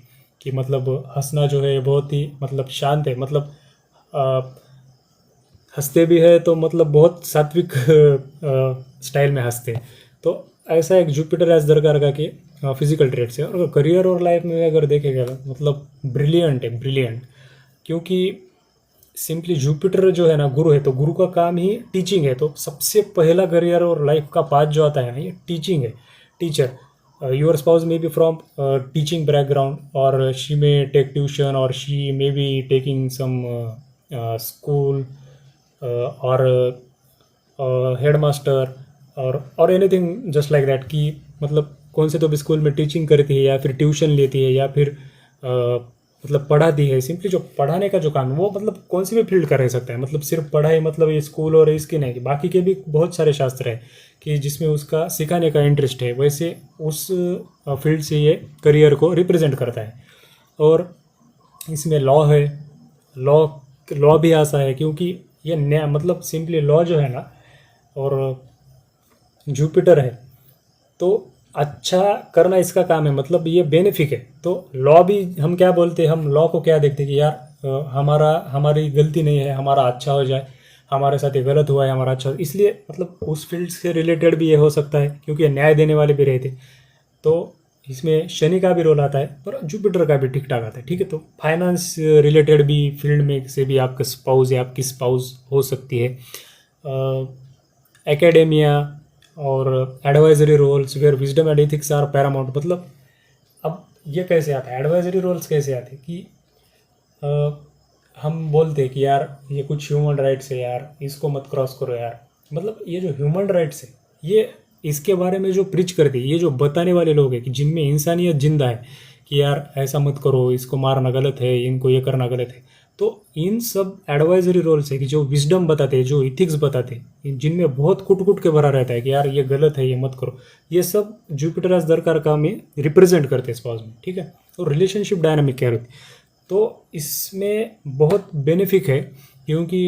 कि मतलब हंसना जो है बहुत ही मतलब शांत है, मतलब अ, हंसते भी है तो मतलब बहुत सात्विक स्टाइल में हंसते हैं। तो ऐसा एक जुपिटर एज दरकार का कि फिजिकल ट्रेड्स है। और करियर और लाइफ में अगर देखेगा मतलब ब्रिलियंट है, ब्रिलियंट। क्योंकि सिंपली जुपिटर जो है ना गुरु है, तो गुरु का काम ही टीचिंग है। तो सबसे पहला करियर और लाइफ का पाथ जो आता है ना, ये टीचिंग है, teacher. Your spouse may be from teaching background, और शी मे टेक ट्यूशन, और she may be taking some school, और हेड मास्टर, और एनीथिंग जस्ट लाइक दैट, कि मतलब कौन से तो भी स्कूल में टीचिंग करती है, या फिर ट्यूशन लेती है, या फिर मतलब पढ़ाती है। सिंपली जो पढ़ाने का जो काम है वो मतलब कौन सी भी फील्ड का रह सकता है, मतलब सिर्फ पढ़ाई मतलब ये स्कूल और इसकी नहीं, बाकी के भी बहुत सारे शास्त्र है कि जिसमें उसका सिखाने का इंटरेस्ट है, वैसे उस फील्ड से ये करियर को रिप्रेजेंट करता है। और इसमें लॉ है, लॉ लॉ भी आसा है, क्योंकि ये नया मतलब सिंपली लॉ जो है ना, और जुपिटर है, तो अच्छा करना इसका काम है, मतलब ये बेनिफिक है। तो लॉ भी हम क्या बोलते हैं, हम लॉ को क्या देखते हैं कि यार हमारी गलती नहीं है, हमारा अच्छा हो जाए, हमारे साथ ये गलत हुआ है, हमारा अच्छा हो, इसलिए मतलब उस फील्ड से रिलेटेड भी ये हो सकता है, क्योंकि ये न्याय देने वाले भी रहते। तो इसमें शनि का भी रोल आता है और जुपिटर का भी ठीक ठाक आता है, ठीक है। तो फाइनेंस रिलेटेड भी फील्ड में से भी आपका स्पाउस या आपकी स्पाउस हो सकती है। एकेडेमिया और advisory roles where wisdom and ethics are paramount, मतलब अब ये कैसे आता है, एडवाइजरी रोल्स कैसे आते हैं कि अ, हम बोलते हैं कि यार ये कुछ ह्यूमन राइट्स है यार, इसको मत क्रॉस करो यार, मतलब ये जो ह्यूमन राइट्स है, ये इसके बारे में जो प्रीच करते हैं, ये जो बताने वाले लोग हैं कि जिनमें इंसानियत जिंदा है, कि यार ऐसा मत करो, इसको मारना गलत है, इनको ये करना गलत है। तो इन सब एडवाइजरी रोल्स है कि जो विजडम बताते हैं, जो इथिक्स बताते हैं, जिनमें बहुत कुट कुट के भरा रहता है कि यार ये गलत है, ये मत करो, ये सब जुपिटर एज दरकार का में रिप्रेजेंट करते हैं स्पाउस में, ठीक है। और रिलेशनशिप डायनामिक क्या होती है, तो इसमें बहुत बेनिफिक है, क्योंकि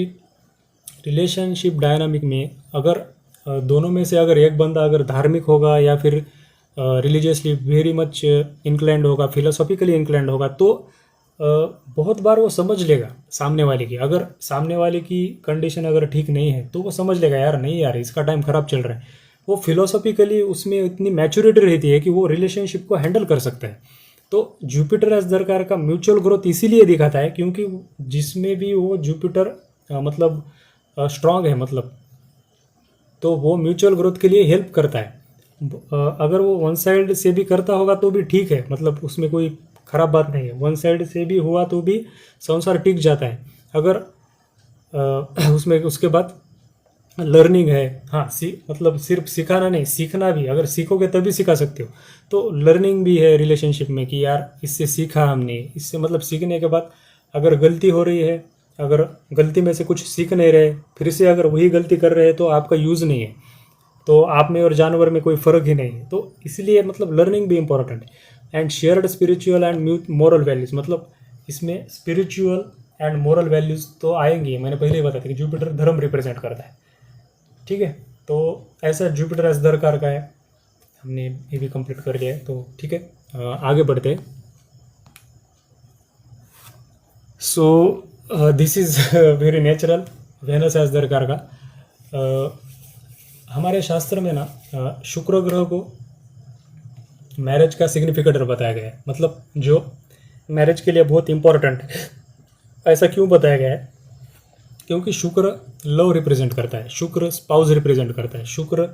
रिलेशनशिप डायनामिक में अगर दोनों में से अगर एक बंदा अगर धार्मिक होगा, या फिर रिलीजियसली वेरी मच इंक्लाइंड होगा, फिलोसॉफिकली इंक्लाइंड होगा, तो बहुत बार वो समझ लेगा सामने वाले की। अगर सामने वाले की कंडीशन अगर ठीक नहीं है तो वो समझ लेगा यार नहीं यार, इसका टाइम ख़राब चल रहा है। वो फिलोसॉफिकली उसमें इतनी मैच्योरिटी रहती है कि वो रिलेशनशिप को हैंडल कर सकता है। तो जुपिटर एज दरकार का म्यूचुअल ग्रोथ इसीलिए दिखाता है, क्योंकि जिसमें भी वो जुपिटर मतलब स्ट्रांग है, मतलब तो वो म्यूचुअल ग्रोथ के लिए हेल्प करता है। अगर वो वन साइड से भी करता होगा तो भी ठीक है, मतलब उसमें कोई ख़राब बात नहीं है, वन साइड से भी हुआ तो भी संसार टिक जाता है। अगर उसमें उसके बाद लर्निंग है, हाँ मतलब सिर्फ सिखाना नहीं, सीखना भी, अगर सीखोगे तभी सिखा सकते हो। तो लर्निंग भी है रिलेशनशिप में कि यार इससे सीखा हमने, इससे मतलब सीखने के बाद अगर गलती हो रही है, अगर गलती में से कुछ सीख नहीं रहे, फिर से अगर वही गलती कर रहे हैं तो आपका यूज़ नहीं है, तो आप में और जानवर में कोई फ़र्क ही नहीं है। तो इसलिए मतलब लर्निंग भी इम्पोर्टेंट है। And shared spiritual and moral values, मतलब इसमें स्पिरिचुअल एंड मोरल वैल्यूज़ तो आएंगी, मैंने पहले ही बताया था कि जुपिटर धर्म रिप्रेजेंट करता है, ठीक है। तो ऐसा जुपिटर एस दरकार का है, हमने ये भी कंप्लीट कर लिया है, तो ठीक है आगे बढ़ते हैं। So this is very natural, Venus as दरकार का। हमारे शास्त्र में ना शुक्र ग्रह को मैरिज का सिग्निफिकेटर बताया गया है, मतलब जो मैरिज के लिए बहुत इंपॉर्टेंट है। ऐसा क्यों बताया गया है, क्योंकि शुक्र लव रिप्रेजेंट करता है, शुक्र स्पाउस रिप्रेजेंट करता है, शुक्र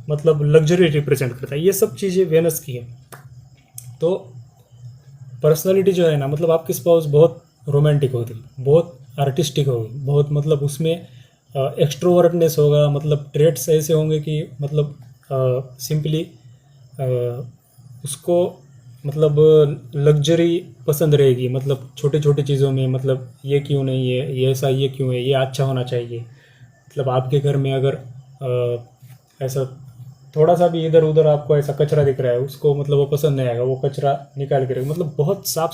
मतलब लग्जरी रिप्रेजेंट करता है, ये सब चीज़ें वेनस की है। तो पर्सनालिटी जो है ना, मतलब आपकी स्पाउस बहुत रोमांटिक होगी, बहुत आर्टिस्टिक होगी, बहुत मतलब उसमें एक्सट्रोवर्टनेस होगा, मतलब ट्रेट्स ऐसे होंगे कि मतलब सिंपली उसको मतलब लग्जरी पसंद रहेगी, मतलब छोटी छोटी चीज़ों में, मतलब ये क्यों नहीं है, ये ऐसा ये क्यों है, ये अच्छा होना चाहिए। मतलब आपके घर में अगर ऐसा थोड़ा सा भी इधर उधर आपको ऐसा कचरा दिख रहा है उसको मतलब वो पसंद नहीं आएगा, वो कचरा निकाल के रखेगी, मतलब बहुत साफ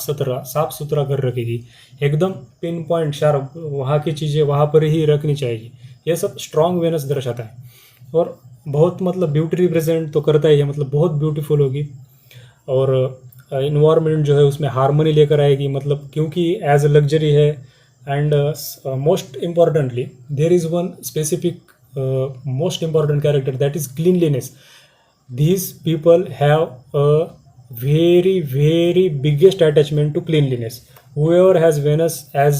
सुथरा घर रखेगी, एकदम पिन पॉइंट शार्प, वहाँ की चीज़ें वहाँ पर ही रखनी चाहिए। ये सब स्ट्रॉन्ग वेनस दर्शाता है। और बहुत मतलब ब्यूटी रिप्रेजेंट तो करता ही है, मतलब बहुत ब्यूटीफुल होगी। और इन्वायरमेंट जो है उसमें हारमोनी लेकर आएगी, मतलब क्योंकि एज अ लग्जरी है। And most importantly there is one specific most important character, that is cleanliness. These people have a very biggest attachment to cleanliness. Whoever has Venus as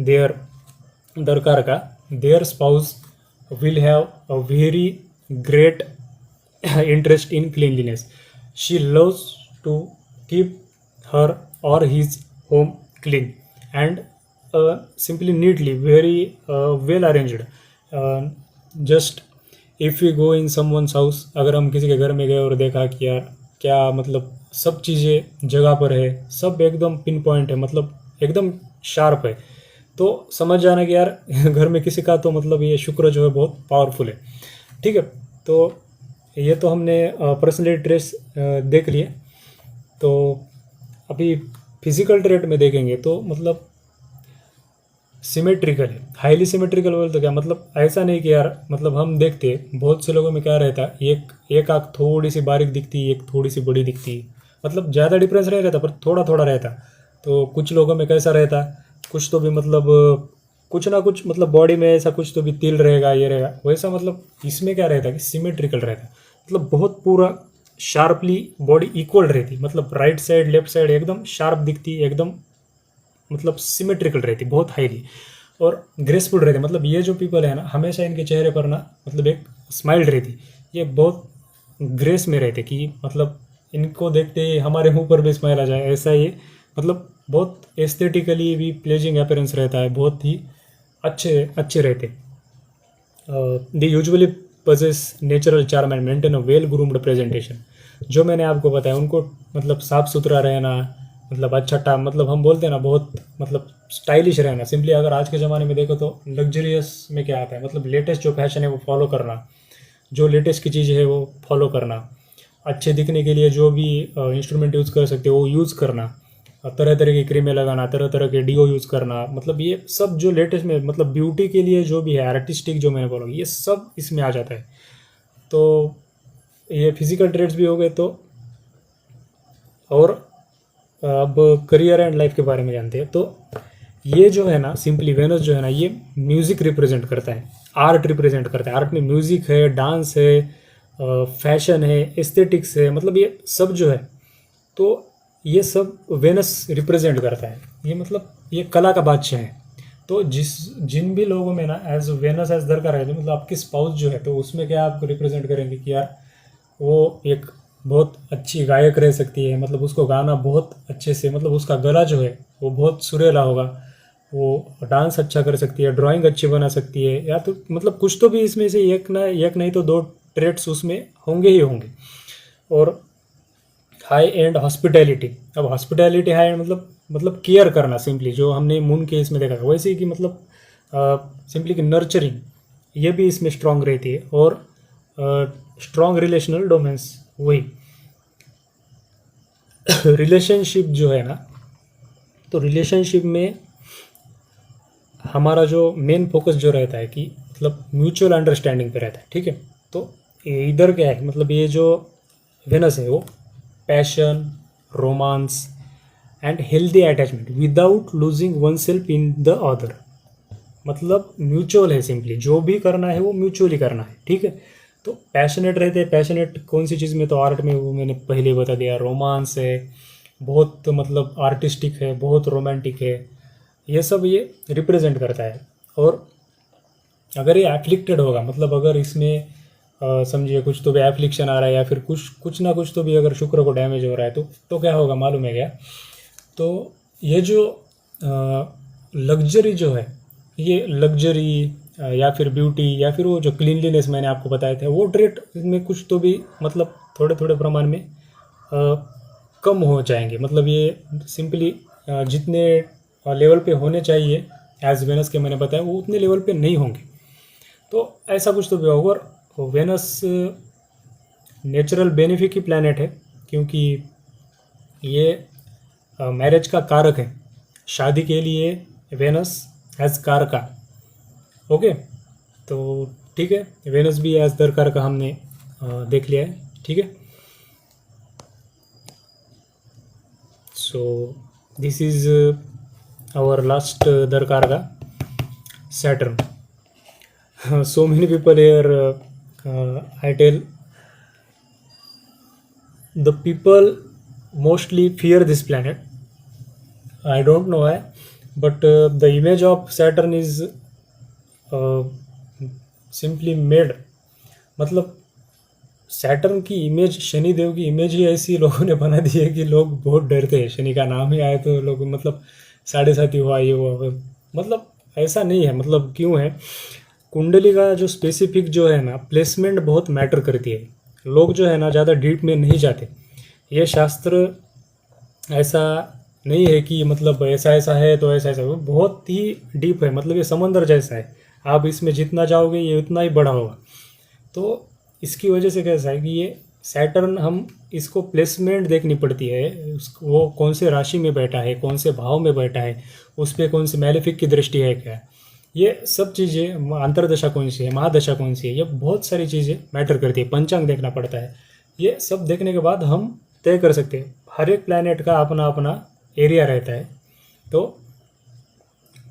their darkarka, their spouse will have a very great interest in cleanliness. She loves to keep her or his home clean and simply neatly, very well arranged. Just if you go in someone's house, अगर हम किसी के घर में गए और देखा कि यार क्या मतलब सब चीज़ें जगह पर है, सब एकदम पिन पॉइंट है, मतलब एकदम शार्प है, तो समझ जाना कि यार घर में किसी का तो मतलब ये शुक्र जो है बहुत पावरफुल है। ठीक है, तो ये तो हमने पर्सनैलिटी ट्रेस देख लिए। तो अभी फिजिकल ट्रेट में देखेंगे तो मतलब सिमेट्रिकल है। हाईली सिमेट्रिकल बोल तो क्या मतलब, ऐसा नहीं कि यार मतलब हम देखते हैं बहुत से लोगों में क्या रहता है, एक आँख थोड़ी सी बारीक दिखती है, एक थोड़ी सी बड़ी दिखती है, मतलब ज़्यादा डिफरेंस नहीं रहता पर थोड़ा थोड़ा रहता। तो कुछ लोगों में कैसा रहता, कुछ तो भी मतलब कुछ ना कुछ मतलब बॉडी में ऐसा कुछ तो भी तिल रहेगा, ये रहेगा वैसा, मतलब इसमें क्या रहता है कि सिमेट्रिकल रहता है, मतलब बहुत पूरा शार्पली बॉडी इक्वल रहती, मतलब राइट साइड लेफ्ट साइड एकदम शार्प दिखती, एकदम मतलब सिमेट्रिकल रहती, बहुत हाईली और ग्रेसफुल रहती। मतलब ये जो पीपल है ना, हमेशा इनके चेहरे पर ना मतलब एक स्माइल रहती, ये बहुत ग्रेस में रहते कि मतलब इनको देखते ही हमारे मुंह पर भी स्माइल आ जाए, ऐसा ये मतलब बहुत एस्थेटिकली भी प्लेजिंग अपीयरेंस रहता है, बहुत ही अच्छे रहते। They usually possess natural charm and maintain a well groomed presentation. जो मैंने आपको बताया उनको मतलब साफ सुथरा रहना, मतलब अच्छा मतलब हम बोलते हैं ना बहुत मतलब स्टाइलिश रहना। सिंपली अगर आज के ज़माने में देखो तो लग्जरियस में क्या आता है, मतलब लेटेस्ट जो फैशन है वो फॉलो करना, जो लेटेस्ट की चीज़ है वो फॉलो करना, अच्छे दिखने के लिए जो भी इंस्ट्रूमेंट यूज़ कर सकते हो वो यूज़ करना, तरह तरह की क्रीमें लगाना, तरह तरह के डीओ यूज़ करना, मतलब ये सब जो लेटेस्ट में मतलब ब्यूटी के लिए जो भी है आर्टिस्टिक जो मैंने बोला ये सब इसमें आ जाता है। तो ये फिजिकल ट्रेड्स भी हो गए। तो और अब करियर एंड लाइफ के बारे में जानते हैं। तो ये जो है ना सिंपली वेनस जो है ना, ये म्यूज़िक रिप्रेजेंट करता है, आर्ट रिप्रेजेंट करता है। आर्ट में म्यूज़िक है, डांस है, फैशन है, एस्थेटिक्स है, मतलब ये सब जो है तो ये सब वेनस रिप्रेजेंट करता है। ये मतलब ये कला का बादशाह है। तो जिन भी लोगों में ना एज वेनस एज दरकार है, मतलब आपकी स्पाउस जो है तो उसमें क्या आपको रिप्रेजेंट करेंगे कि यार वो एक बहुत अच्छी गायक रह सकती है, मतलब उसको गाना बहुत अच्छे से, मतलब उसका गला जो है वो बहुत सुरीला होगा, वो डांस अच्छा कर सकती है, ड्राइंग अच्छी बना सकती है, या तो मतलब कुछ तो भी इसमें से एक नहीं तो दो ट्रेड्स उसमें होंगे ही होंगे। और हाई एंड हॉस्पिटैलिटी, अब हॉस्पिटैलिटी हाई एंड मतलब केयर करना, सिंपली जो हमने मून के इसमें देखा वैसे ही कि मतलब सिंपली कि नर्चरिंग ये भी इसमें स्ट्रांग रहती है। और स्ट्रांग रिलेशनल डोमेन्स, वही रिलेशनशिप जो है ना, तो रिलेशनशिप में हमारा जो मेन फोकस जो रहता है कि मतलब म्यूचुअल अंडरस्टैंडिंग पे रहता है। ठीक है, तो इधर क्या है, मतलब ये जो वेनस है वो passion, romance and healthy attachment without losing one self in the other, मतलब म्यूचुअल है, सिंपली जो भी करना है वो म्यूचुअली करना है। ठीक है, तो पैशनेट रहते हैं। पैशनेट कौन सी चीज़ में, तो आर्ट में वो मैंने पहले ही बता दिया, रोमांस है, बहुत मतलब आर्टिस्टिक है, बहुत रोमांटिक है, ये सब ये रिप्रेजेंट करता है। और अगर ये एफ्लिक्टेड होगा, मतलब अगर इसमें समझिए कुछ तो भी एफ्लिक्शन आ रहा है या फिर कुछ ना कुछ तो भी अगर शुक्र को डैमेज हो रहा है तो क्या होगा मालूम है क्या, तो ये जो लग्जरी जो है, ये लग्जरी या फिर ब्यूटी या फिर वो जो क्लीनलीनेस मैंने आपको बताए थे, वो ट्रेट में कुछ तो भी मतलब थोड़े थोड़े प्रमाण में कम हो जाएंगे। मतलब ये सिंपली जितने लेवल पे होने चाहिए एज वेनस के मैंने बताया वो उतने लेवल पे नहीं होंगे। तो ऐसा कुछ तो भी होगा। और वेनस नेचुरल बेनिफिक ही प्लैनेट है, क्योंकि ये मैरिज का कारक है। शादी के लिए वेनस एज कारका। ओके, तो ठीक है, वेनस भी एज दर कारका हमने देख लिया है। ठीक है, so this is our last दर कारका, Saturn. So many people here, I tell, the people mostly fear this planet. I don't know why, but the image of Saturn is uh, simply made. मतलब Saturn की image, Shanidev की image ही ऐसी लोगों ने बना दी है कि लोग बहुत डरते हैं। शनि का नाम ही आए तो लोग मतलब साढ़े साथी हुआ, ये हुआ, मतलब ऐसा नहीं है। मतलब क्यों है, कुंडली का जो स्पेसिफिक जो है ना प्लेसमेंट बहुत मैटर करती है। लोग जो है ना ज़्यादा डीप में नहीं जाते। ये शास्त्र ऐसा नहीं है कि मतलब ऐसा ऐसा है तो ऐसा ऐसा, बहुत ही डीप है। मतलब ये समंदर जैसा है, आप इसमें जितना जाओगे ये उतना ही बड़ा होगा। तो इसकी वजह से कैसा है कि ये सैटर्न, हम इसको प्लेसमेंट देखनी पड़ती है, वो कौन से राशि में बैठा है, कौन से भाव में बैठा है, उस पर कौन से मैलेफिक की दृष्टि है क्या, ये सब चीज़ें, अंतरदशा कौन सी है, महादशा कौन सी है, ये बहुत सारी चीज़ें मैटर करती है। पंचांग देखना पड़ता है। ये सब देखने के बाद हम तय कर सकते हैं। हर एक प्लैनेट का अपना अपना एरिया रहता है। तो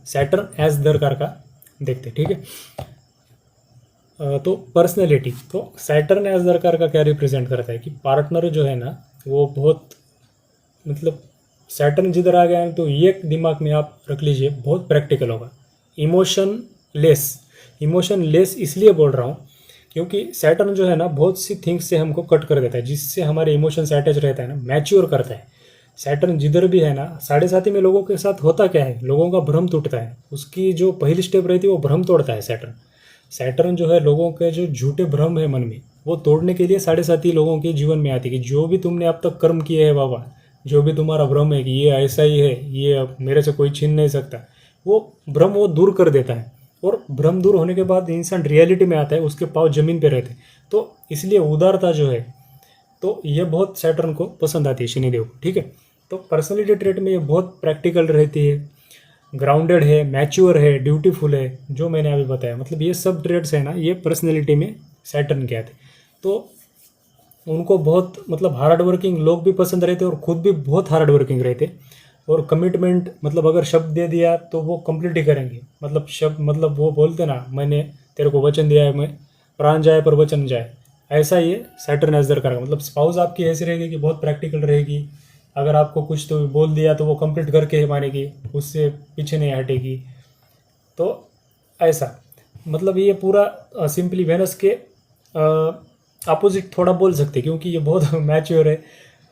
सैटर्न एज दरकार का देखते हैं। ठीक है, तो पर्सनैलिटी, तो सैटर्न एज दरकार का क्या रिप्रेजेंट करता है कि पार्टनर जो है ना वो बहुत, मतलब सैटर्न जिधर आ गया है तो ये दिमाग में आप रख लीजिए, बहुत प्रैक्टिकल होगा। इमोशन लेस इसलिए बोल रहा हूँ क्योंकि सैटर्न जो है ना बहुत सी थिंग्स से हमको कट कर देता है, जिससे हमारे इमोशंस अटैच रहता है ना, मैच्योर करता है। सैटर्न जिधर भी है ना, साढ़े साथी में लोगों के साथ होता क्या है, लोगों का भ्रम टूटता है। उसकी जो पहली स्टेप रहती है वो भ्रम तोड़ता है सैटर्न जो है लोगों के जो झूठे भ्रम है मन में, वो तोड़ने के लिए साढ़े साथी लोगों के जीवन में आती है कि जो भी तुमने अब तक कर्म किए हैं बाबा, जो भी तुम्हारा भ्रम है कि ये ऐसा ही है, ये अब मेरे से कोई छीन नहीं सकता, वो भ्रम वो दूर कर देता है। और भ्रम दूर होने के बाद इंसान रियलिटी में आता है, उसके पाँव जमीन पे रहते हैं। तो इसलिए उदारता जो है, तो ये बहुत सैटर्न को पसंद आती है, शनिदेव को। ठीक है, तो पर्सनैलिटी ट्रेट में ये बहुत प्रैक्टिकल रहती है, ग्राउंडेड है, मैच्योर है, ड्यूटीफुल है, जो मैंने अभी बताया। मतलब ये सब ट्रेड्स है ना, ये पर्सनैलिटी में सैटर्न के आते। तो उनको बहुत, मतलब हार्ड वर्किंग लोग भी पसंद रहते और खुद भी बहुत हार्ड वर्किंग रहते। और कमिटमेंट, मतलब अगर शब्द दे दिया तो वो कंप्लीट ही करेंगे। मतलब शब्द, मतलब वो बोलते ना, मैंने तेरे को वचन दिया है, मैं प्राण जाए पर वचन जाए, ऐसा ये सैटर्न एज दरकार का। मतलब स्पाउस आपकी ऐसी रहेगी कि बहुत प्रैक्टिकल रहेगी। अगर आपको कुछ तो बोल दिया तो वो कंप्लीट करके ही मानेगी, उससे पीछे नहीं हटेगी। तो ऐसा, मतलब ये पूरा सिंपली वेनस के अपोजिट थोड़ा बोल सकते, क्योंकि ये बहुत मैच्योर है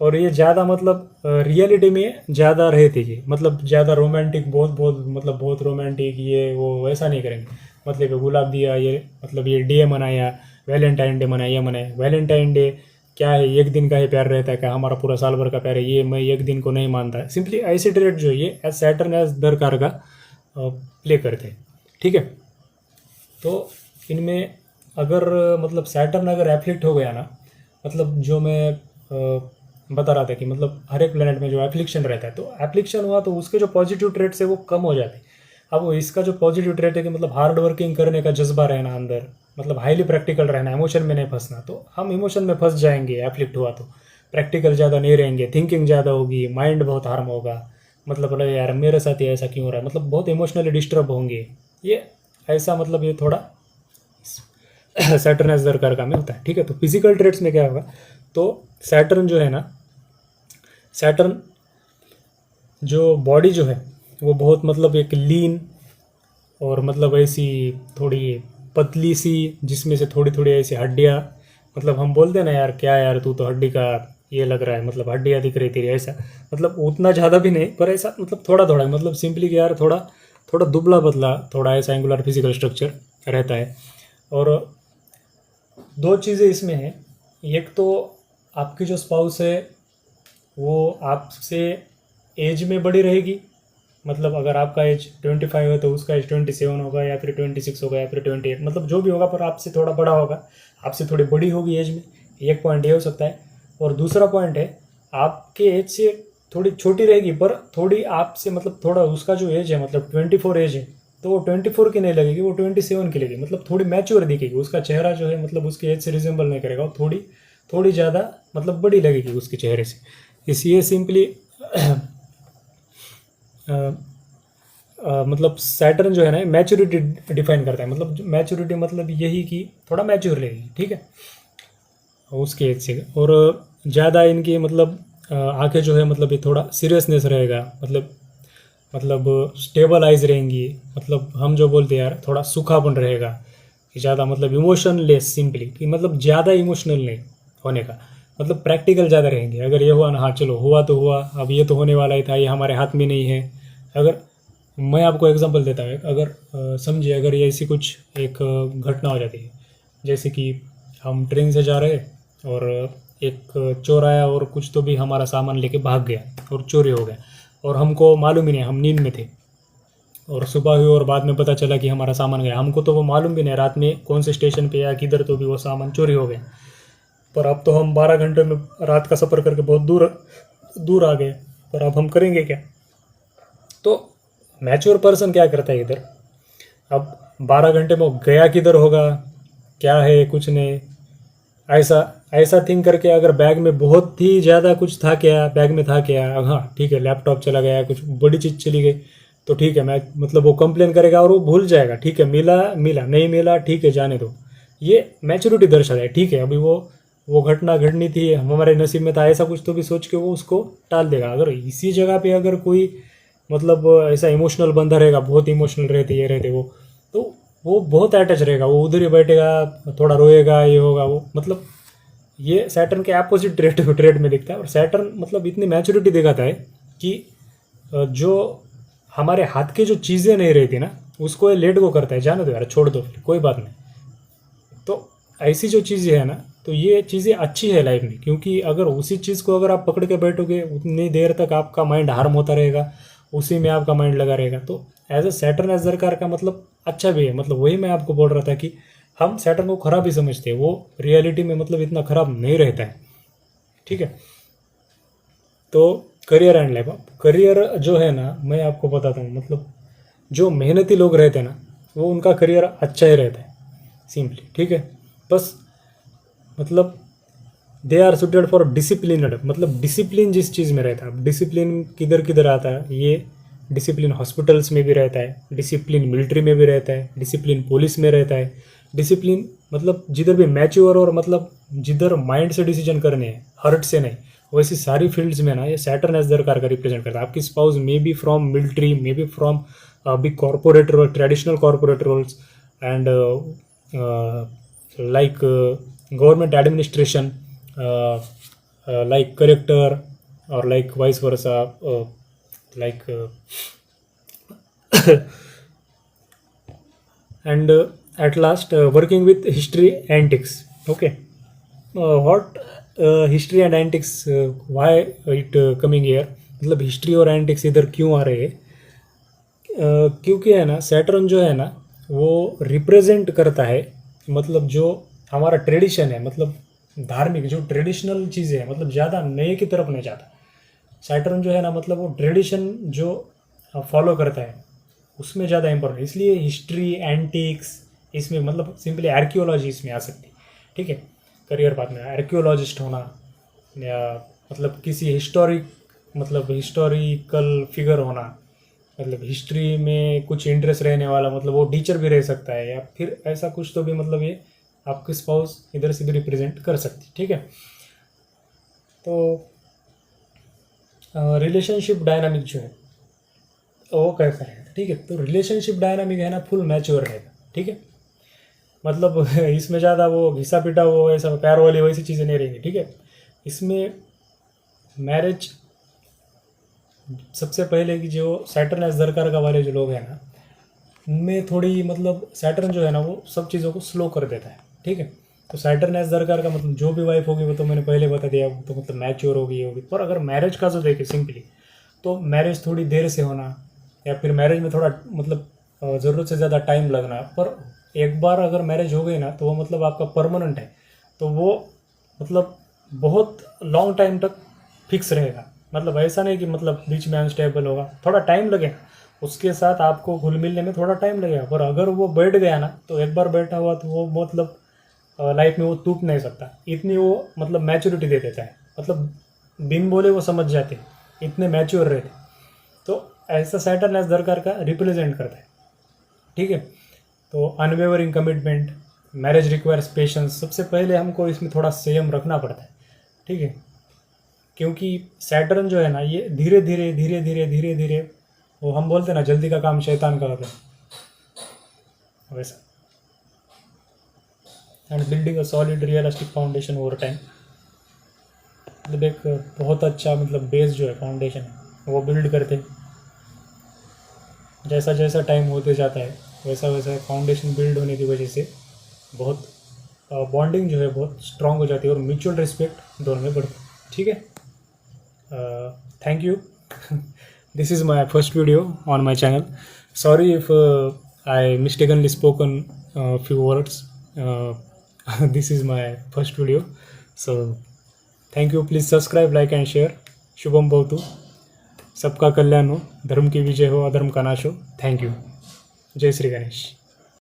और ये ज़्यादा, मतलब रियलिटी में ज़्यादा रहती है। मतलब ज़्यादा रोमांटिक, बहुत मतलब बहुत रोमांटिक, ये वो वैसा नहीं करेंगे। मतलब ये गुलाब दिया, ये मतलब ये डे मनाया, वैलेंटाइन डे मनाया, ये मनाया। वैलेंटाइन डे क्या है, एक दिन का ही प्यार रहता है क्या, हमारा पूरा साल भर का प्यार है, ये मैं एक दिन को नहीं मानता। सिंपली ऐसे ट्रेड जो ये एज सैटर्न एज दरकार का प्ले करते हैं। ठीक है, तो इनमें अगर मतलब सैटर्न अगर एफ्लिक्ट हो गया ना, मतलब जो मैं बता रहा था कि मतलब हर एक प्लेनेट में जो एप्लिक्शन रहता है, तो एप्लिक्शन हुआ तो उसके जो पॉजिटिव ट्रेट्स है वो कम हो जाते हैं। अब इसका जो पॉजिटिव ट्रेट है कि मतलब हार्ड वर्किंग करने का जज्बा रहना अंदर, मतलब हाईली प्रैक्टिकल रहना, इमोशन में नहीं फंसना। तो हम इमोशन में फंस जाएंगे एफ्लिक्ट हुआ तो, प्रैक्टिकल ज़्यादा नहीं रहेंगे, थिंकिंग ज़्यादा होगी, माइंड बहुत हार्म होगा। मतलब अरे यार मेरे साथ ही ऐसा क्यों हो रहा है, मतलब बहुत इमोशनली डिस्टर्ब होंगे। ये ऐसा, मतलब ये थोड़ा सैटर्न एज दरकार का में होता है। ठीक है, तो फिजिकल ट्रेट्स में क्या होगा, तो सैटर्न जो है ना, सैटर्न जो बॉडी जो है वो बहुत, मतलब एक लीन और मतलब ऐसी थोड़ी पतली सी, जिसमें से थोड़ी थोड़ी ऐसी हड्डियाँ, मतलब हम बोलते हैं ना यार क्या यार तू तो हड्डी का ये लग रहा है, मतलब हड्डियाँ दिख रही थी ऐसा। मतलब उतना ज़्यादा भी नहीं, पर ऐसा मतलब थोड़ा थोड़ा, मतलब सिंपली कि यार थोड़ा थोड़ा दुबला पतला, थोड़ा ऐसा एंगुलर फिजिकल स्ट्रक्चर रहता है। और दो चीज़ें इसमें हैं, एक तो आपकी जो स्पाउस है वो आपसे एज में बड़ी रहेगी। मतलब अगर आपका एज 25 है तो उसका एज 27 होगा, या फिर 26 होगा, या फिर 28, मतलब जो भी होगा, पर आपसे थोड़ा बड़ा होगा, आपसे थोड़ी बड़ी होगी एज में। एक पॉइंट ये हो सकता है। और दूसरा पॉइंट है, आपके एज से थोड़ी छोटी रहेगी पर थोड़ी आपसे मतलब थोड़ा उसका जो एज है मतलब 24 एज है, तो वो 24 की नहीं लगेगी, वो 27 की लगेगी, मतलब थोड़ी मैच्योर दिखेगी। उसका चेहरा जो है मतलब उसकी एज से रिजेंबल नहीं करेगा, वो थोड़ी थोड़ी ज़्यादा मतलब बड़ी लगेगी उसके चेहरे से। इसलिए सिंपली मतलब सैटर्न जो है ना मैच्योरिटी डिफाइन करता है। मतलब मैच्योरिटी मतलब यही कि थोड़ा मैच्योर रहेगी, ठीक है, उसके एज से। और ज़्यादा इनकी मतलब आंखें जो है मतलब ये थोड़ा सीरियसनेस रहेगा, मतलब स्टेबल आइज रहेंगी। मतलब हम जो बोलते हैं यार थोड़ा सूखापन रहेगा कि ज़्यादा मतलब इमोशनलेस, सिंपली कि मतलब ज़्यादा इमोशनल नहीं होने का, मतलब प्रैक्टिकल ज़्यादा रहेंगे। अगर ये हुआ ना, हाँ चलो हुआ तो हुआ, अब ये तो होने वाला ही था, ये हमारे हाथ में नहीं है। अगर मैं आपको एग्जांपल देता हूँ, अगर समझिए अगर ये ऐसी कुछ एक घटना हो जाती है, जैसे कि हम ट्रेन से जा रहे हैं और एक चोर आया और कुछ तो भी हमारा सामान लेके भाग गया और चोरी हो गया, और हमको मालूम ही नहीं, हम नींद में थे और सुबह हुई और बाद में पता चला कि हमारा सामान गया। हमको तो वो मालूम भी नहीं रात में कौन से स्टेशन पे या किधर तो भी वो सामान चोरी हो गया। पर अब तो हम 12 घंटे में रात का सफ़र करके बहुत दूर दूर आ गए, पर अब हम करेंगे क्या? तो मैच्योर पर्सन क्या करता है इधर, अब 12 घंटे में वो गया किधर होगा, क्या है कुछ नहीं, ऐसा ऐसा थिंक करके अगर बैग में बहुत ही ज़्यादा कुछ था क्या, बैग में था क्या, हाँ ठीक है लैपटॉप चला गया, कुछ बड़ी चीज़ चली गई, तो ठीक है मैं मतलब वो कंप्लेन करेगा और वो भूल जाएगा, ठीक है मिला मिला नहीं मिला ठीक है जाने दो। ये मैच्योरिटी दर्शाता है, ठीक है अभी वो घटना घटनी थी, हमारे नसीब में था, ऐसा कुछ तो भी सोच के वो उसको टाल देगा। अगर इसी जगह पे अगर कोई मतलब ऐसा इमोशनल बंदा रहेगा, बहुत इमोशनल रहते ये रहते वो, तो वो बहुत अटैच रहेगा, वो उधर ही बैठेगा, थोड़ा रोएगा, ये होगा वो, मतलब ये सैटर्न के अपोजिट ट्रेड में दिखता है। और सैटर्न मतलब इतनी मैच्योरिटी दिखाता है कि जो हमारे हाथ की जो चीज़ें नहीं रहती ना, उसको ये लेट गो करता है, जाने दो यार छोड़ दो फिर कोई बात नहीं। तो ऐसी जो चीज़ें है ना, तो ये चीज़ें अच्छी है लाइफ में, क्योंकि अगर उसी चीज़ को अगर आप पकड़ के बैठोगे उतनी देर तक आपका माइंड हार्म होता रहेगा, उसी में आपका माइंड लगा रहेगा। तो एज अ सैटर्न एज दरकार का मतलब अच्छा भी है, मतलब वही मैं आपको बोल रहा था कि हम सैटर्न को खराब ही समझते हैं, वो रियलिटी में मतलब इतना खराब नहीं रहता है, ठीक है। तो करियर एंड लाइफ, करियर जो है ना मैं आपको बताता हूँ, मतलब जो मेहनती लोग रहते हैं ना वो उनका करियर अच्छा ही रहता है, सिंपली, ठीक है। बस मतलब they are suited for disciplined, मतलब डिसिप्लिन जिस चीज़ में रहता है, डिसिप्लिन किधर किधर आता है, ये डिसिप्लिन हॉस्पिटल्स में भी रहता है, डिसिप्लिन मिलिट्री में भी रहता है, डिसिप्लिन पुलिस में रहता है, डिसिप्लिन मतलब जिधर भी मैच्योर और मतलब जिधर माइंड से डिसीजन करने हैं, हर्ट से नहीं, वैसी सारी फील्ड्स में ना ये सैटर्न एज दरकार का रिप्रेजेंट करता है। आपकी spouse may be from military, may be from big corporate role, traditional corporate roles, and like government administration, like character, or like vice versa, like and at last working with history antics, okay. What history and antics, why it coming here, मतलब history और antics इधर क्यों आ रहे हैं? क्योंकि है ना Saturn जो है ना वो रिप्रेजेंट करता है मतलब जो हमारा ट्रेडिशन है, मतलब धार्मिक जो ट्रेडिशनल चीज़ें हैं, मतलब ज़्यादा नए की तरफ नहीं जाता। सैटर्न जो है ना मतलब वो ट्रेडिशन जो फॉलो करता है उसमें ज़्यादा इंपॉर्टेंट, इसलिए हिस्ट्री एंटिक्स इसमें मतलब सिंपली आर्कियोलॉजी इसमें आ सकती है, ठीक है। करियर पाथ में आर्कियोलॉजिस्ट होना, या मतलब किसी हिस्टोरिकल फिगर होना, मतलब हिस्ट्री में कुछ इंटरेस्ट रहने वाला, मतलब वो टीचर भी रह सकता है, या फिर ऐसा कुछ तो भी मतलब ये आपके स्पाउस इधर से भी रिप्रेजेंट कर सकती, ठीक है। तो रिलेशनशिप डायनामिक जो है वो कैसा है, ठीक है। तो रिलेशनशिप डायनामिक है ना फुल मैच्योर रहेगा, ठीक है। मतलब इसमें ज़्यादा वो घिसा पिटा वो ऐसा प्यार वाली वैसी चीज़ें नहीं रहेंगी, ठीक है। इसमें मैरिज सबसे पहले कि जो सैटर्न एज दरकार का वाले जो लोग हैं ना उनमें थोड़ी मतलब सैटर्न जो है ना वो सब चीज़ों को स्लो कर देता है, ठीक है। तो सैटर्न एज दरकार का मतलब जो भी वाइफ होगी वो तो मैंने पहले बता दिया, वो तो मतलब मैच्योर होगी। पर अगर मैरिज का जो देखे सिंपली, तो मैरिज थोड़ी देर से होना, या फिर मैरिज में थोड़ा मतलब ज़रूरत से ज़्यादा टाइम लगना, पर एक बार अगर मैरिज हो गई ना तो वो मतलब आपका परमानेंट है। तो वो मतलब बहुत लॉन्ग टाइम तक फिक्स रहेगा। मतलब ऐसा नहीं कि मतलब बीच में अनस्टेबल होगा, थोड़ा टाइम लगेगा, उसके साथ आपको घुल मिलने में थोड़ा टाइम लगेगा। पर अगर वो बैठ गया ना, तो एक बार बैठा हुआ तो वो मतलब लाइफ में वो टूट नहीं सकता। इतनी वो मतलब मैच्योरिटी दे देता है, मतलब बिन बोले वो समझ जाते हैं, इतने मैच्योर रहते। तो ऐसा सैटर्न एज दरकार का रिप्रेजेंट करता है, ठीक है। तो unwavering commitment, marriage requires patience. सबसे पहले हमको इसमें थोड़ा संयम रखना पड़ता है, ठीक है, क्योंकि सैटर्न जो है ना, ये धीरे धीरे धीरे धीरे धीरे धीरे, वो हम बोलते हैं ना, जल्दी का काम शैतान का होता है, वैसा। And building a solid realistic foundation over time, मतलब एक बहुत अच्छा मतलब बेस जो है, फाउंडेशन है, वो बिल्ड करते हैं। जैसा जैसा टाइम होते जाता है वैसा वैसा फाउंडेशन बिल्ड होने की वजह से बहुत बॉन्डिंग जो है बहुत स्ट्रांग हो जाती है, और म्यूचुअल रिस्पेक्ट दोनों में बढ़ती है, ठीक है। Thank you. This is my first video on my channel. Sorry if I mistakenly spoken a few words. This is my first video. So thank you. Please subscribe, like and share. Shubham Bhavtu. सबका कल्याण हो, धर्म की विजय हो, अधर्म का नाश हो. Thank you. जय श्री गणेश.